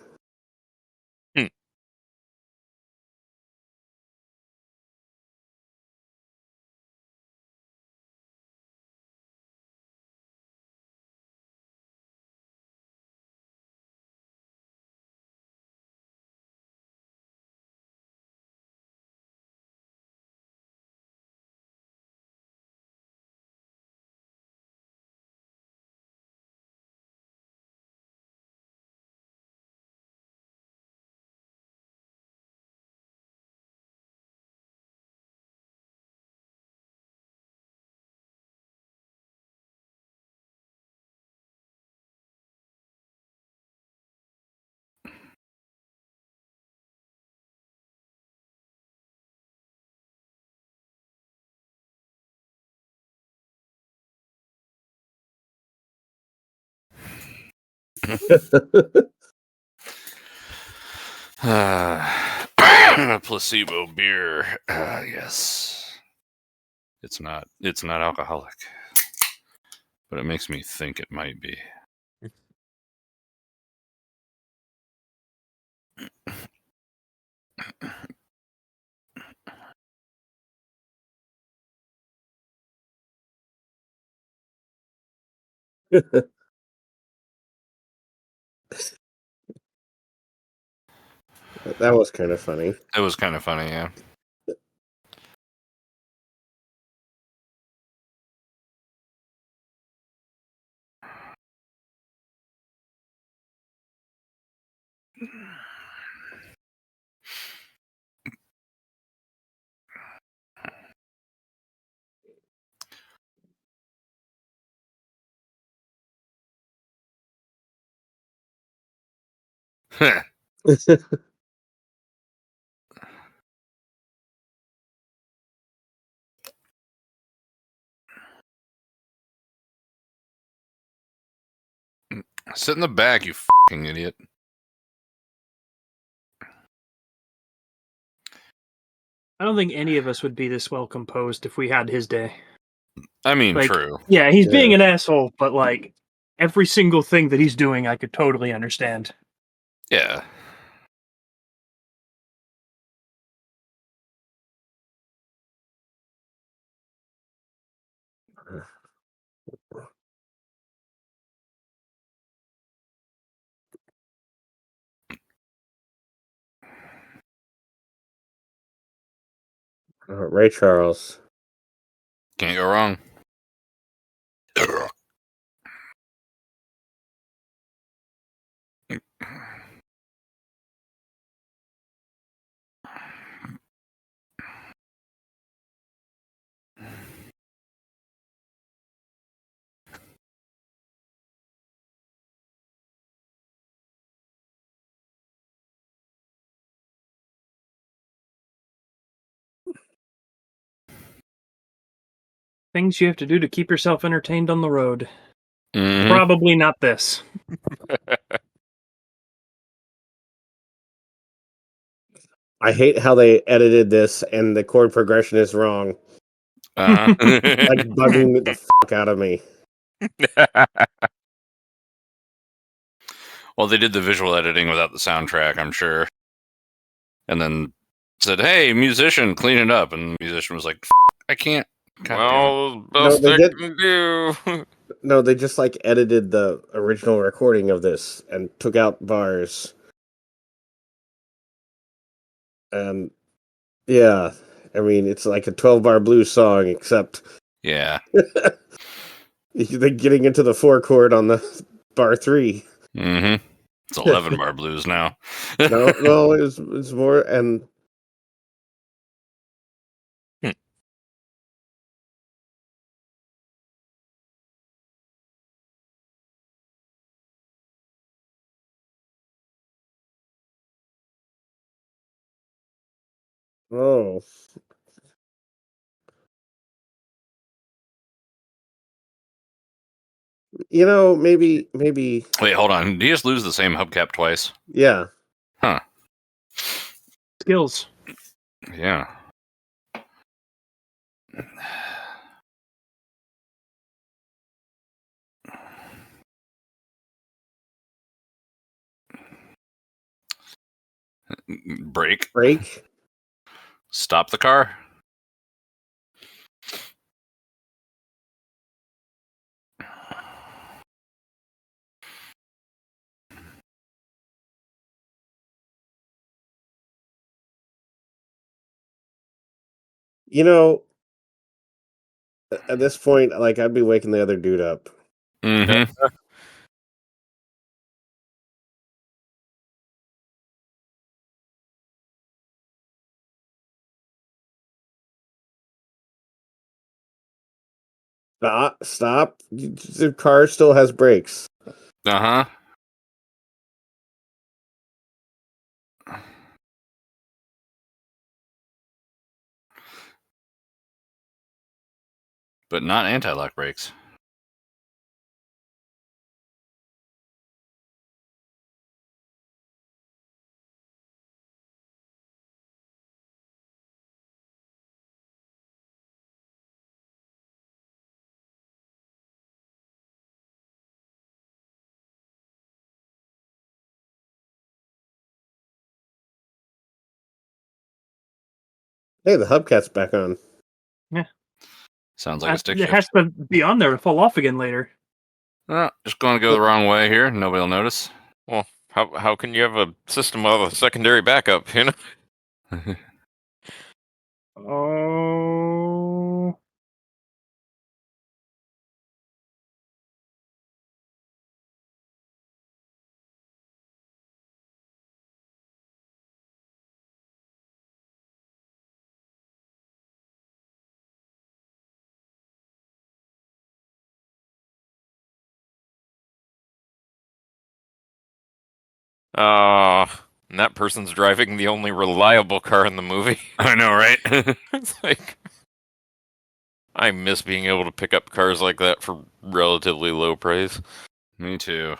Placebo beer. Yes. It's not alcoholic. But it makes me think it might be. That was kind of funny. It was kind of funny, yeah. Sit in the back, you fucking idiot. I don't think any of us would be this well composed if we had his day. I mean, Like, true. yeah, he's Yeah. being an asshole, but like every single thing that he's doing, I could totally understand. Yeah. Ray Charles. Can't go wrong. Things you have to do to keep yourself entertained on the road. Mhm. Probably not this. I hate how they edited this and the chord progression is wrong. Uh-huh. Like bugging the fuck out of me. Well, they did the visual editing without the soundtrack, I'm sure. And then said, "Hey, musician, clean it up." And the musician was like, "I can't." Well, No, best they I did- can do. No, they just like edited the original recording of this and took out bars. And yeah, I mean, it's like a 12-bar blues song, except Yeah. they're getting into the 4 chord on the bar 3. Mm-hmm. It's 11 bar blues now. No, it's more, and oh, maybe, Wait, hold on. Did you just lose the same hubcap twice? yeah. Huh. Skills. Yeah. Brake. Break. Stop the car. At this point, like, I'd be waking the other dude up. Mm-hmm. Stop. The car still has brakes. Uh-huh. But not anti-lock brakes. Hey, the hubcap's back on. Sounds like a stick It shift. has to be on there to fall off again later. Just going to go the wrong way here. Nobody will notice. Well, how can you have a system of a secondary backup? You know. Oh. And that person's driving the only reliable car in the movie. I know, right? It's like I miss being able to pick up cars like that for relatively low price. Me too.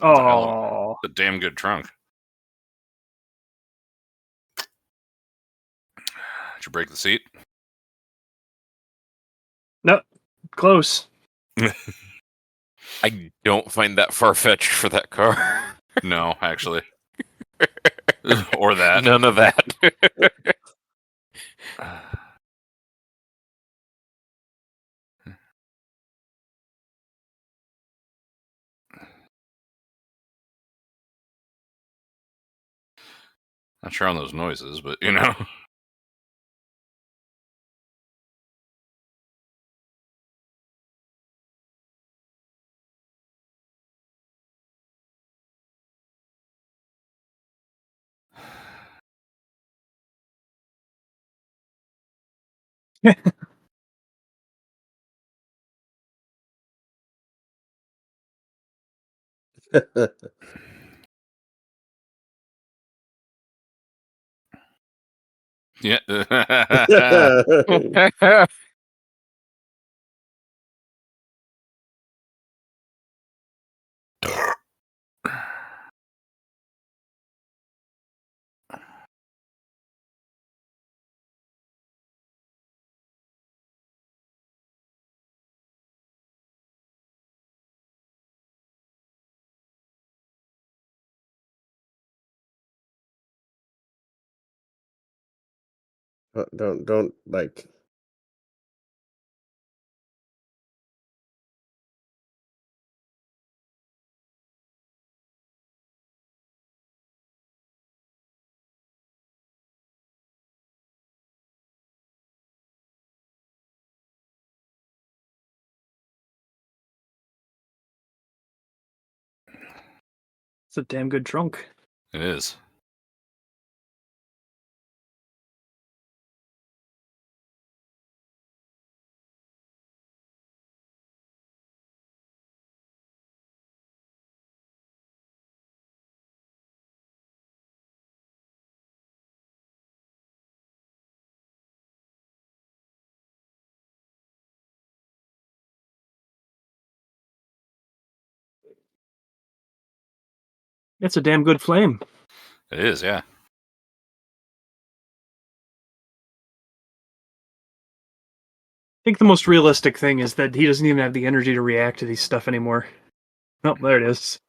Oh, a damn good trunk. Did you break the seat? no, close. I don't find that far-fetched for that car. No, actually. Or that. None of that. Not sure on those noises, but you know. Yeah. Don't like. It's a damn good trunk. It is. It's a damn good flame. It is, yeah. I think the most realistic thing is that he doesn't even have the energy to react to these stuff anymore. Oh, there it is.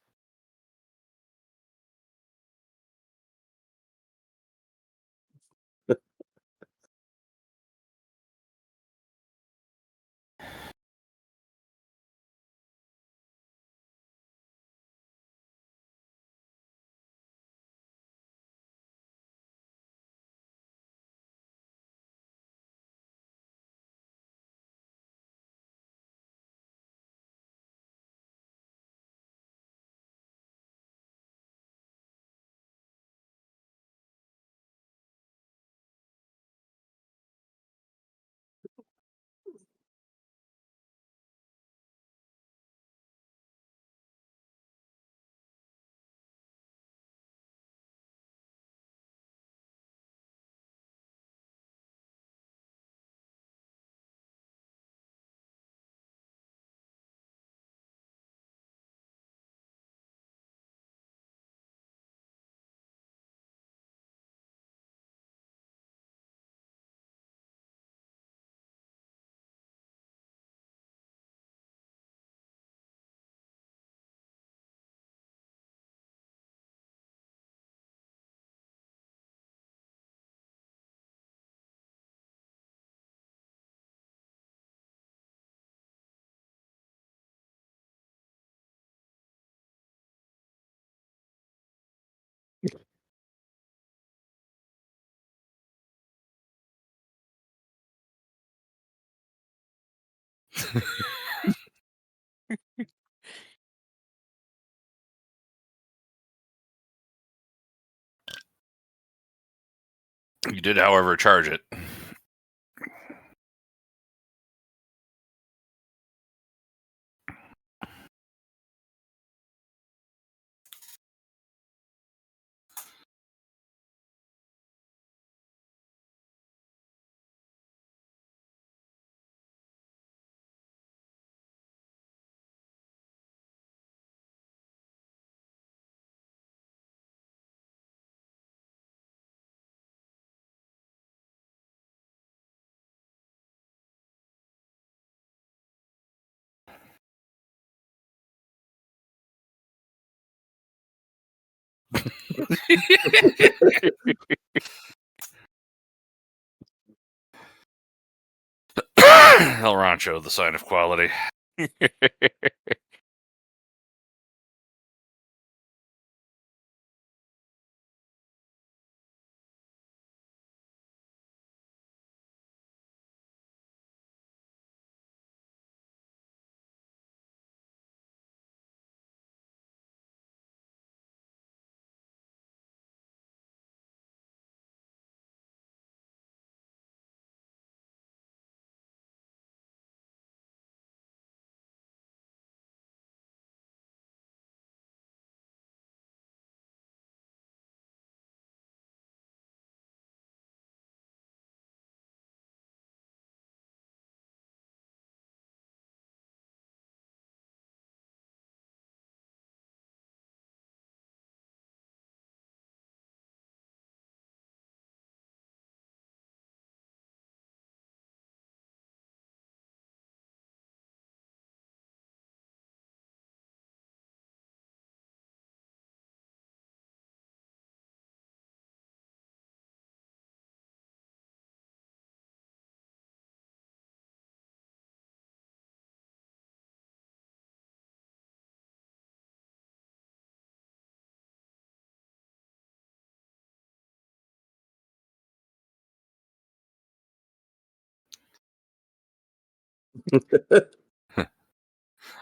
You did, however, charge it. El Rancho, the sign of quality.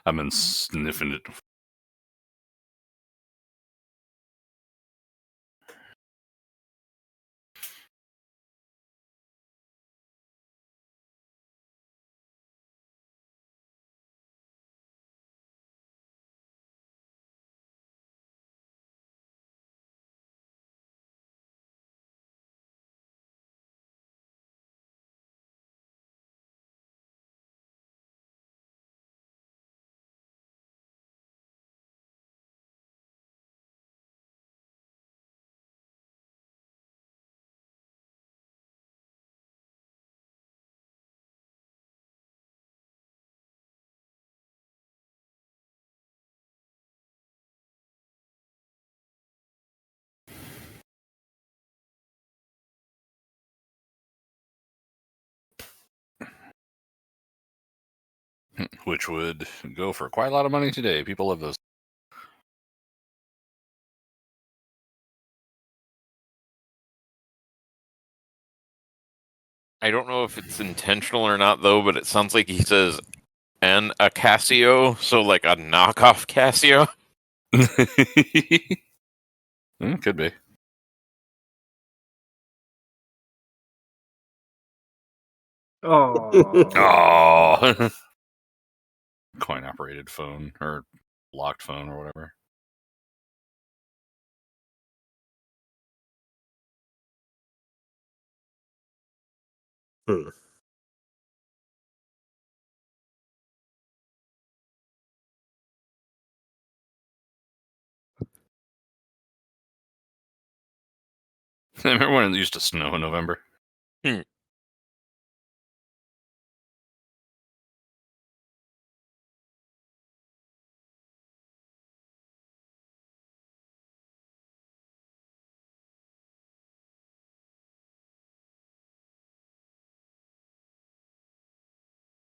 I've been sniffing it. Which would go for quite a lot of money today. People love those. I don't know if it's intentional or not, though, but it sounds like he says a Casio, so like a knockoff Casio. Could be. Oh. Coin operated phone or locked phone or whatever. I remember when it used to snow in November.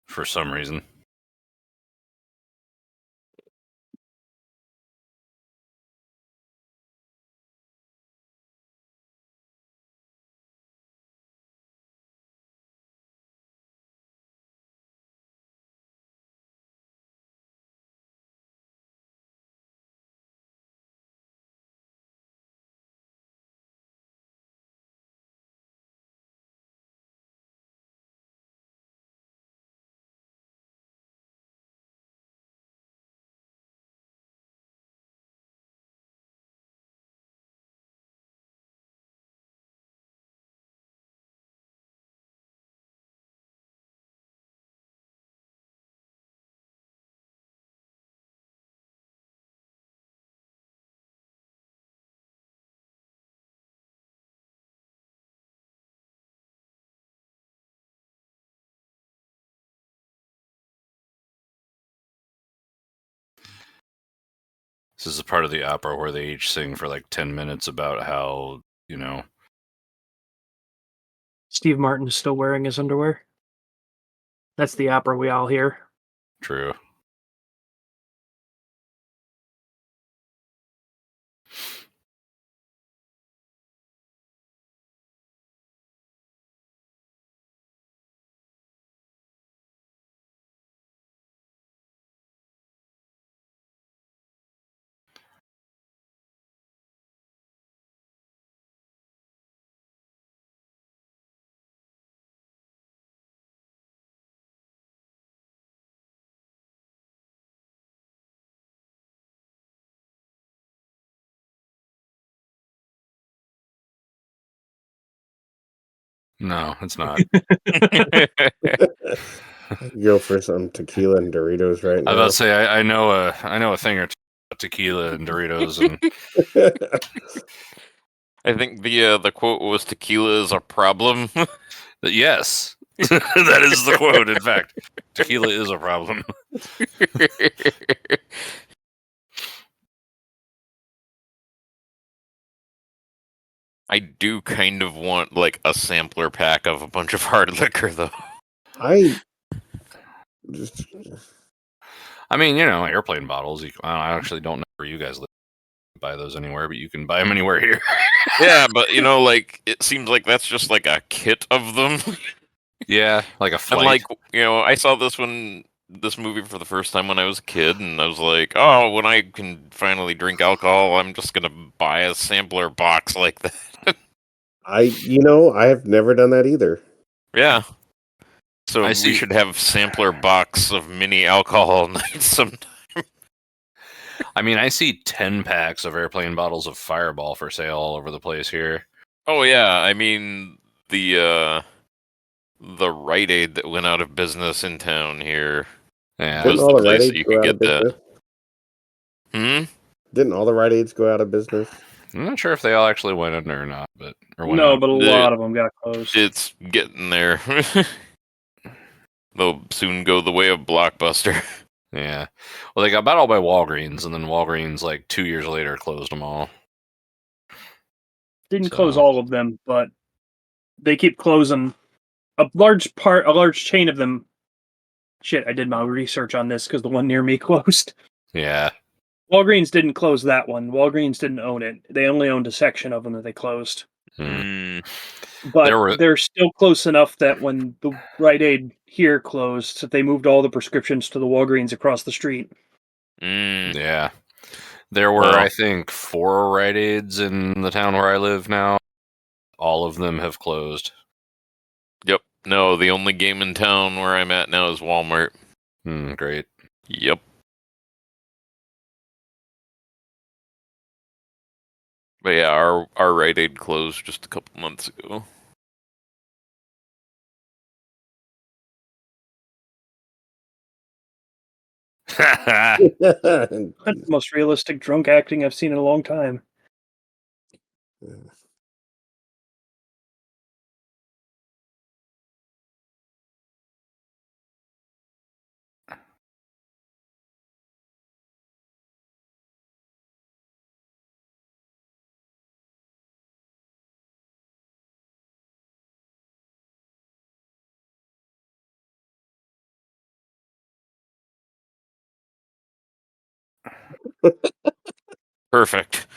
For some reason. This is a part of the opera where they each sing for like 10 minutes about how, Steve Martin is still wearing his underwear. That's the opera we all hear. True. No, it's not. Go for some tequila and Doritos right now. I was about to say I know a thing or two about tequila and Doritos, and I think the quote was "Tequila is a problem." yes, that is the quote. In fact, tequila is a problem. I do kind of want like a sampler pack of a bunch of hard liquor, though. I just I mean, airplane bottles. I actually don't know where you guys live. Buy those anywhere, but you can buy them anywhere here. Yeah, but like it seems like that's just like a kit of them. Yeah, like a flight. And like I saw this movie for the first time when I was a kid, and I was like, oh, when I can finally drink alcohol, I'm just gonna buy a sampler box like that. I have never done that either. Yeah. So I we see. should have sampler box of mini alcohol nights sometime. I mean, I see 10 packs of airplane bottles of Fireball for sale all over the place here. Oh yeah, I mean the Rite Aid that went out of business in town here. Yeah. Didn't Was all the the Rite place Aids that you go could out of get that. business? Didn't all the Rite Aids go out of business? I'm not sure if they all actually went under or not, but No, but a lot of them got closed. It's getting there. They'll soon go the way of Blockbuster. Yeah. Well, they got bought all by Walgreens, and then Walgreens, like 2 years later, closed them all. Didn't close all of them, but they keep closing. A large chain of them. Shit, I did my research on this because the one near me closed. Yeah. Walgreens didn't close that one. Walgreens didn't own it. They only owned a section of them that they closed. But they're still close enough that when the Rite Aid here closed, they moved all the prescriptions to the Walgreens across the street. Yeah. There were, I think, 4 Rite Aids in the town where I live now. All of them have closed. Yep. No, the only game in town where I'm at now is Walmart. Great. Yep. But yeah, our Rite Aid closed just a couple months ago. That's the most realistic drunk acting I've seen in a long time. Perfect.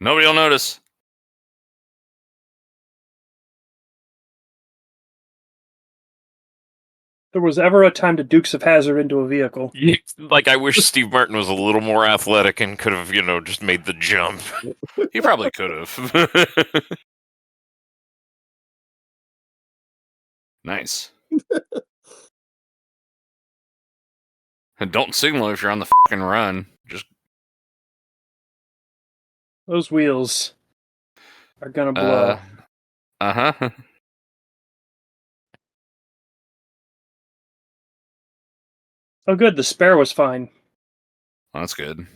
Nobody will notice. There was ever a time to Dukes of Hazzard into a vehicle. Like, I wish Steve Martin was a little more athletic and could have, just made the jump. He probably could have. Nice. And don't signal if you're on the fucking run. Just those wheels are gonna blow. Uh-huh. Oh, good. The spare was fine. Well, that's good.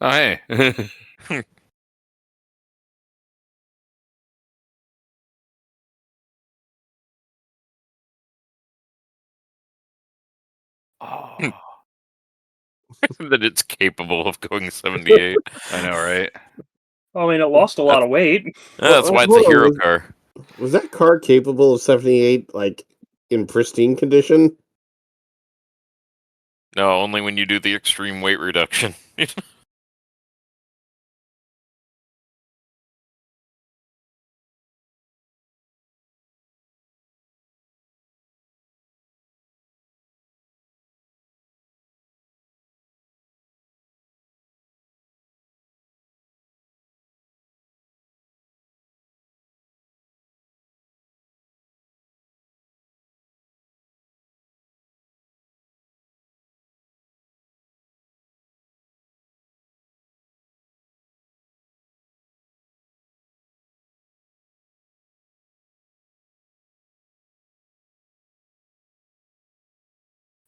Oh, hey. That it's capable of going 78. I know, right? I mean, it lost a lot of weight. That's why it's a hold on, hero car. Was that car capable of 78, like, in pristine condition? No, only when you do the extreme weight reduction.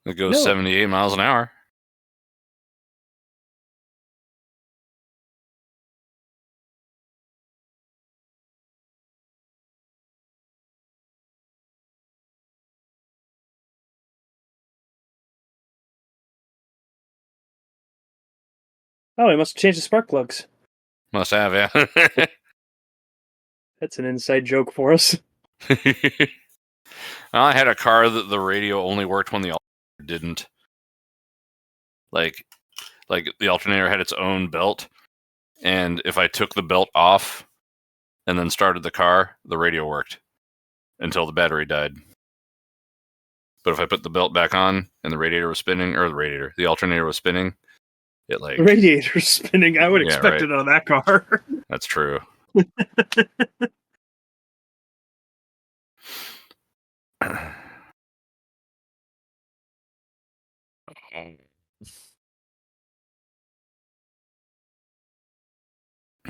It goes No. 78 miles an hour. Oh, he must have changed the spark plugs. Must have, yeah. That's an inside joke for us. I had a car that the radio only worked when the alternator didn't. Like the alternator had its own belt, and if I took the belt off and then started the car, the radio worked until the battery died. But if I put the belt back on and the radiator was spinning, or the alternator was spinning, it like The radiator's spinning. I would Yeah, expect right. it on that car. That's true.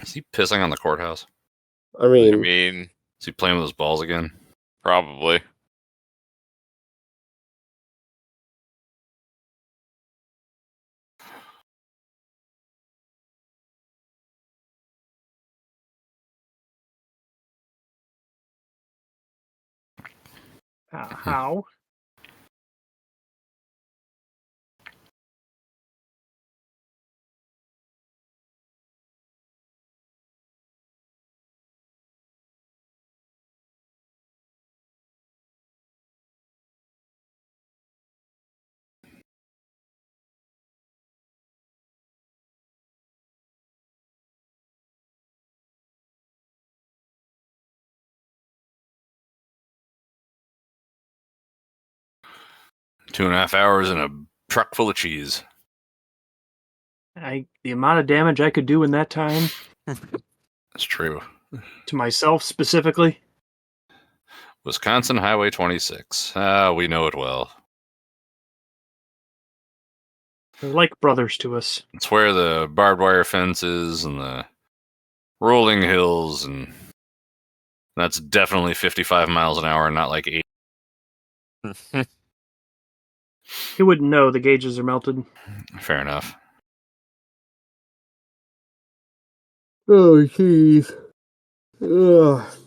Is he pissing on the courthouse? I I mean, mean, Is he playing with his balls again? probably. How? Two and a half hours in a truck full of cheese. The amount of damage I could do in that time, That's true. to myself specifically. Wisconsin Highway 26. We know it well. They're like brothers to us. It's where the barbed wire fence is and the rolling hills, and that's definitely 55 miles an hour, not like 80. He wouldn't know the gauges are melted. Fair enough. oh, jeez. Ugh.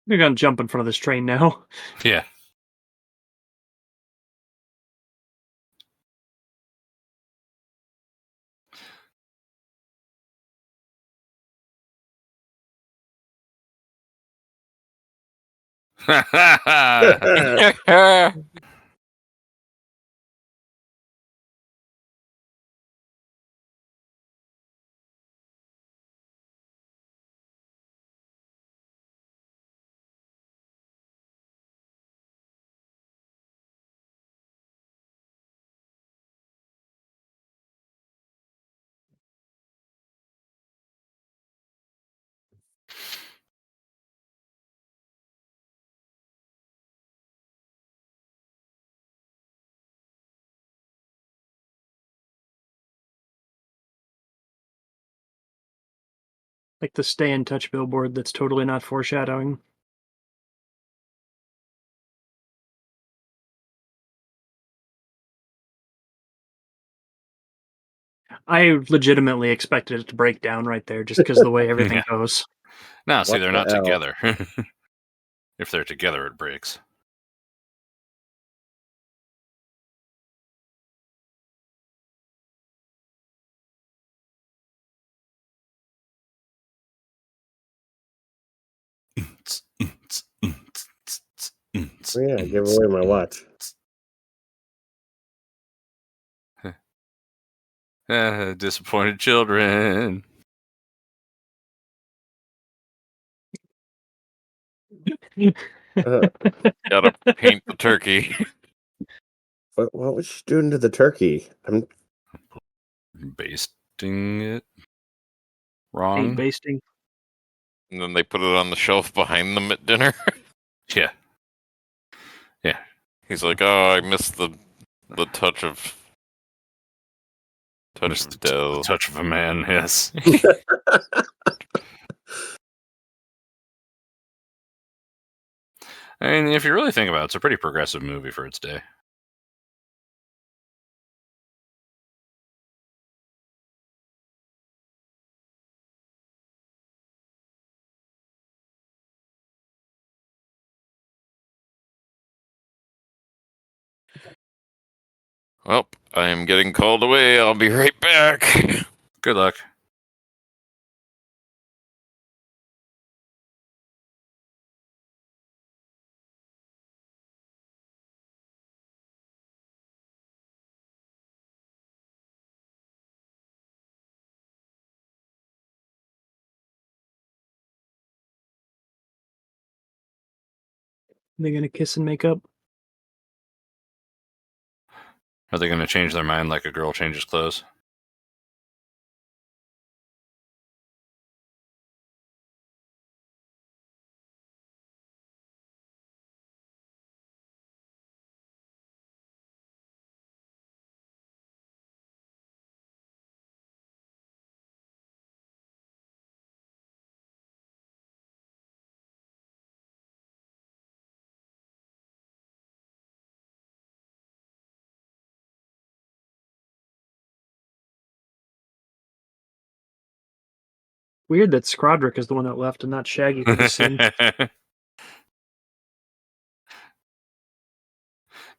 You're gonna jump in front of this train now. Yeah. Like the stay in touch billboard that's totally not foreshadowing. I legitimately expected it to break down right there just because of the way everything Yeah. goes. No, see, What they're the not hell? together. If they're together, it breaks. Oh, yeah, give away my watch. Disappointed children. Uh, Gotta paint the turkey. what was she doing to the turkey? I'm Basting it Hate wrong. basting. And then they put it on the shelf behind them at dinner. Yeah. Yeah. He's like, "Oh, I missed the touch of Missed the dough." touch of a man, yes. I mean, if you really think about it, it's a pretty progressive movie for its day. Well, I am getting called away. I'll be right back. Good luck. They're gonna kiss and make up. Are they going to change their mind like a girl changes clothes? Weird that Scrodrick is the one that left and not Shaggy for the scene.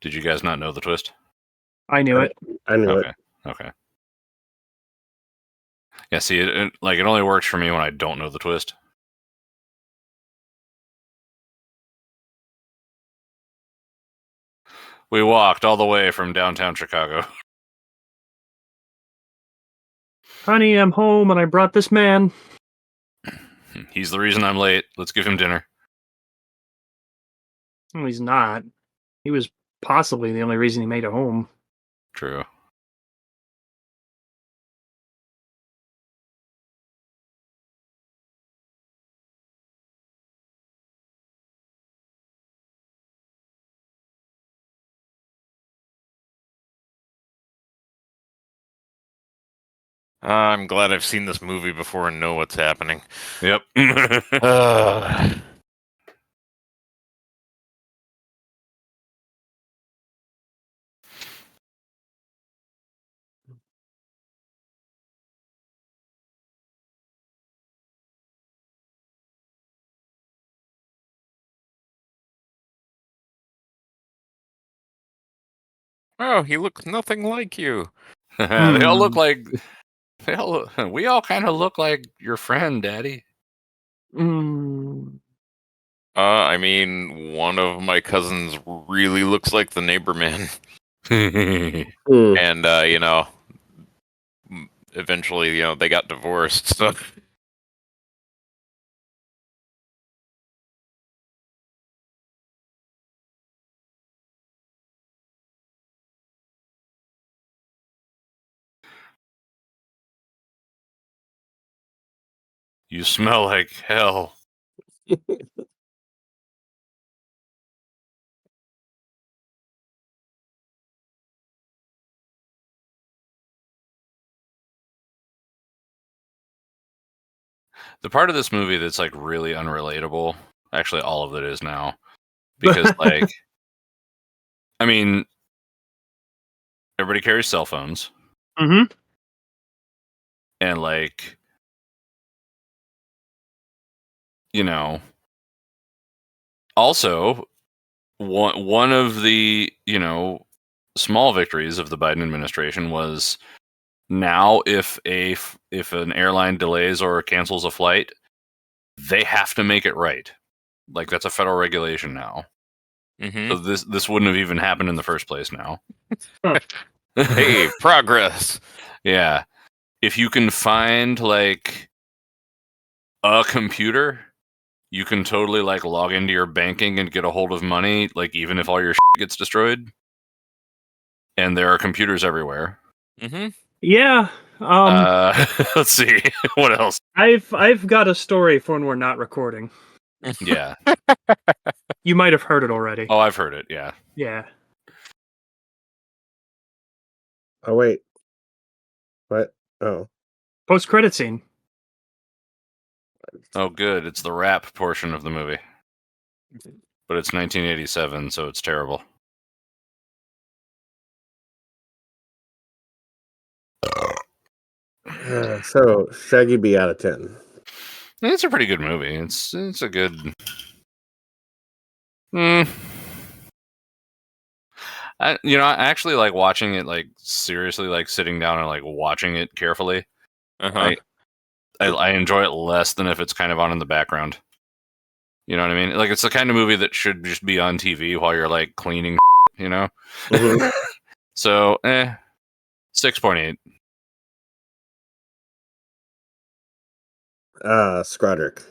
Did you guys not know the twist? I knew it. I knew Okay. Okay. Yeah, see, it only works for me when I don't know the twist. We walked all the way from downtown Chicago. Honey, I'm home and I brought this man. He's the reason I'm late. Let's give him dinner. Well, he's not. He was possibly the only reason he made it home. True. I'm glad I've seen this movie before and know what's happening. Yep. Oh, he looks nothing like you. They all look like. We all kind of look like your friend, Daddy. Mm. I mean, one of my cousins really looks like the neighbor man. it. And, eventually, they got divorced, so... You smell like hell. The part of this movie that's like really unrelatable, actually all of it is now, because like, I mean, everybody carries cell phones. Mm-hmm. And like, you know, also one of the, you know, small victories of the Biden administration was now if an airline delays or cancels a flight, they have to make it right. Like, that's a federal regulation now. So this wouldn't have even happened in the first place now. Hey, progress. Yeah. If you can find like a computer, you can totally like log into your banking and get a hold of money, like even if all your shit gets destroyed. And there are computers everywhere. Yeah. Let's see. What else? I've got a story for when we're not recording. Yeah. You might have heard it already. Oh, I've heard it. Yeah. Yeah. Oh wait. What? Oh. Post-credit scene. Oh, good. It's the rap portion of the movie. But it's 1987, so it's terrible. So Shaggy B out of 10. It's a pretty good movie. It's a good. I actually like watching it, like seriously, like sitting down and like watching it carefully. I enjoy it less than if it's kind of on in the background. You know what I mean? Like, it's the kind of movie that should just be on TV while you're like cleaning, you know? So, 6.8. Scrodrick.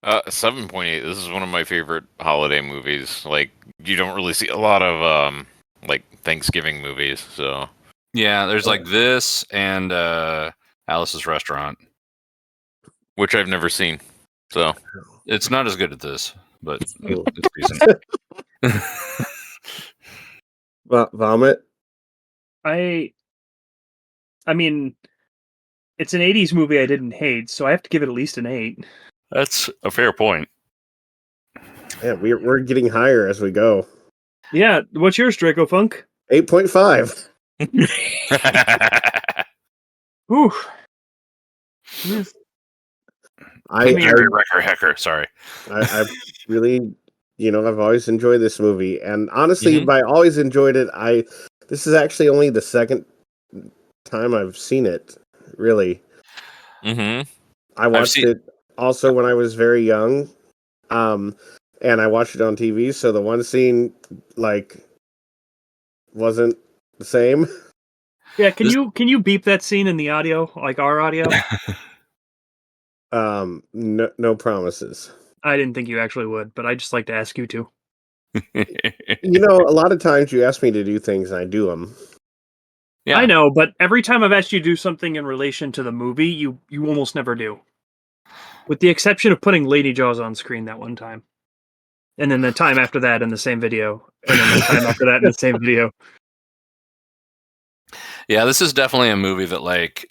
7.8. This is one of my favorite holiday movies. Like, you don't really see a lot of like Thanksgiving movies, so Yeah, there's like this and Alice's Restaurant, which I've never seen. So it's not as good as this, but it's decent. Vomit. I mean, it's an 80s movie I didn't hate, so I have to give it at least an 8. That's a fair point. Yeah, we're getting higher as we go. Yeah, what's yours, Draco Funk? 8.5. Ooh. Wrecker Hecker, sorry. I really, I've always enjoyed this movie, and honestly, by always enjoyed it, this is actually only the second time I've seen it. Really, I watched it also when I was very young, and I watched it on TV. So the one scene like wasn't the same. Yeah, can you beep that scene in the audio, like our audio? No promises. I didn't think you actually would, but I just like to ask you to. A lot of times you ask me to do things and I do them. Yeah. I know, but every time I've asked you to do something in relation to the movie, you almost never do. With the exception of putting Lady Jaws on screen that one time. And then the time after that in the same video. And then the time after that in the same video. Yeah, this is definitely a movie that like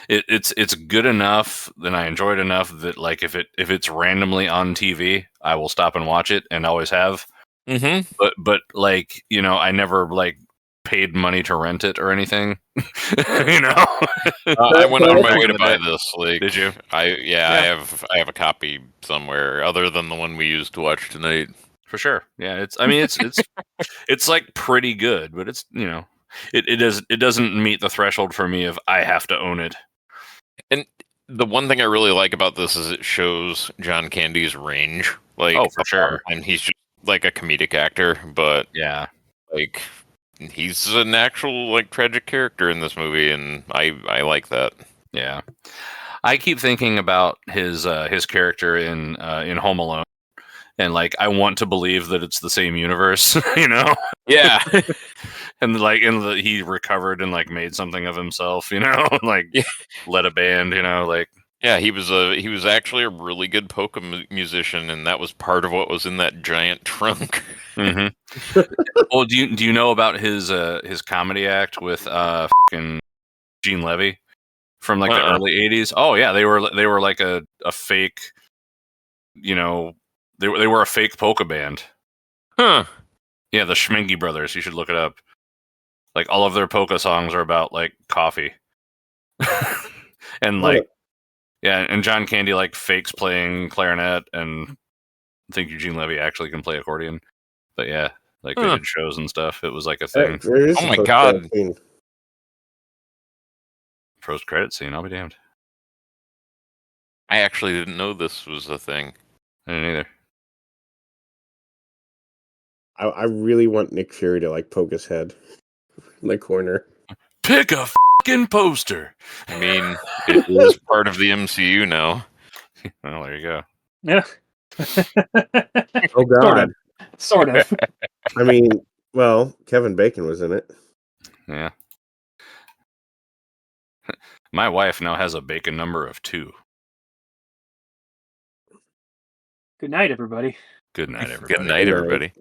it's good enough, and I enjoy it enough that like if it's randomly on TV, I will stop and watch it, and always have. But like, I never like paid money to rent it or anything. I went out of my way to buy this. Like, did you? I have a copy somewhere other than the one we used to watch tonight. For sure. Yeah, it's like pretty good, but it's it doesn't meet the threshold for me of I have to own it. And the one thing I really like about this is it shows John Candy's range. Like, for sure. And he's just like a comedic actor, but yeah, like he's an actual like tragic character in this movie, and I like that. Yeah, I keep thinking about his character in Home Alone, and like I want to believe that it's the same universe, Yeah. And like he recovered and like made something of himself, like led a band, like. Yeah, he was actually a really good polka musician, and that was part of what was in that giant trunk. Well, do you know about his comedy act with fucking Gene Levy from like the early '80s? Oh yeah, they were like a fake, they were a fake polka band. Huh? Yeah, the Schmengi Brothers. You should look it up. Like all of their polka songs are about like coffee. And like, yeah, and John Candy like fakes playing clarinet, and I think Eugene Levy actually can play accordion. But yeah, like they did shows and stuff. It was like a thing. Oh my god! Post-credit scene. I'll be damned. I actually didn't know this was a thing. I didn't either. I really want Nick Fury to like poke his head in the corner. Pick a fucking poster. I mean, it is part of the MCU now. Well, there you go. Yeah. Oh god. Sort of. I mean, well, Kevin Bacon was in it. Yeah. My wife now has a bacon number of 2. Good night, everybody. Good night, everybody. Good night, everybody.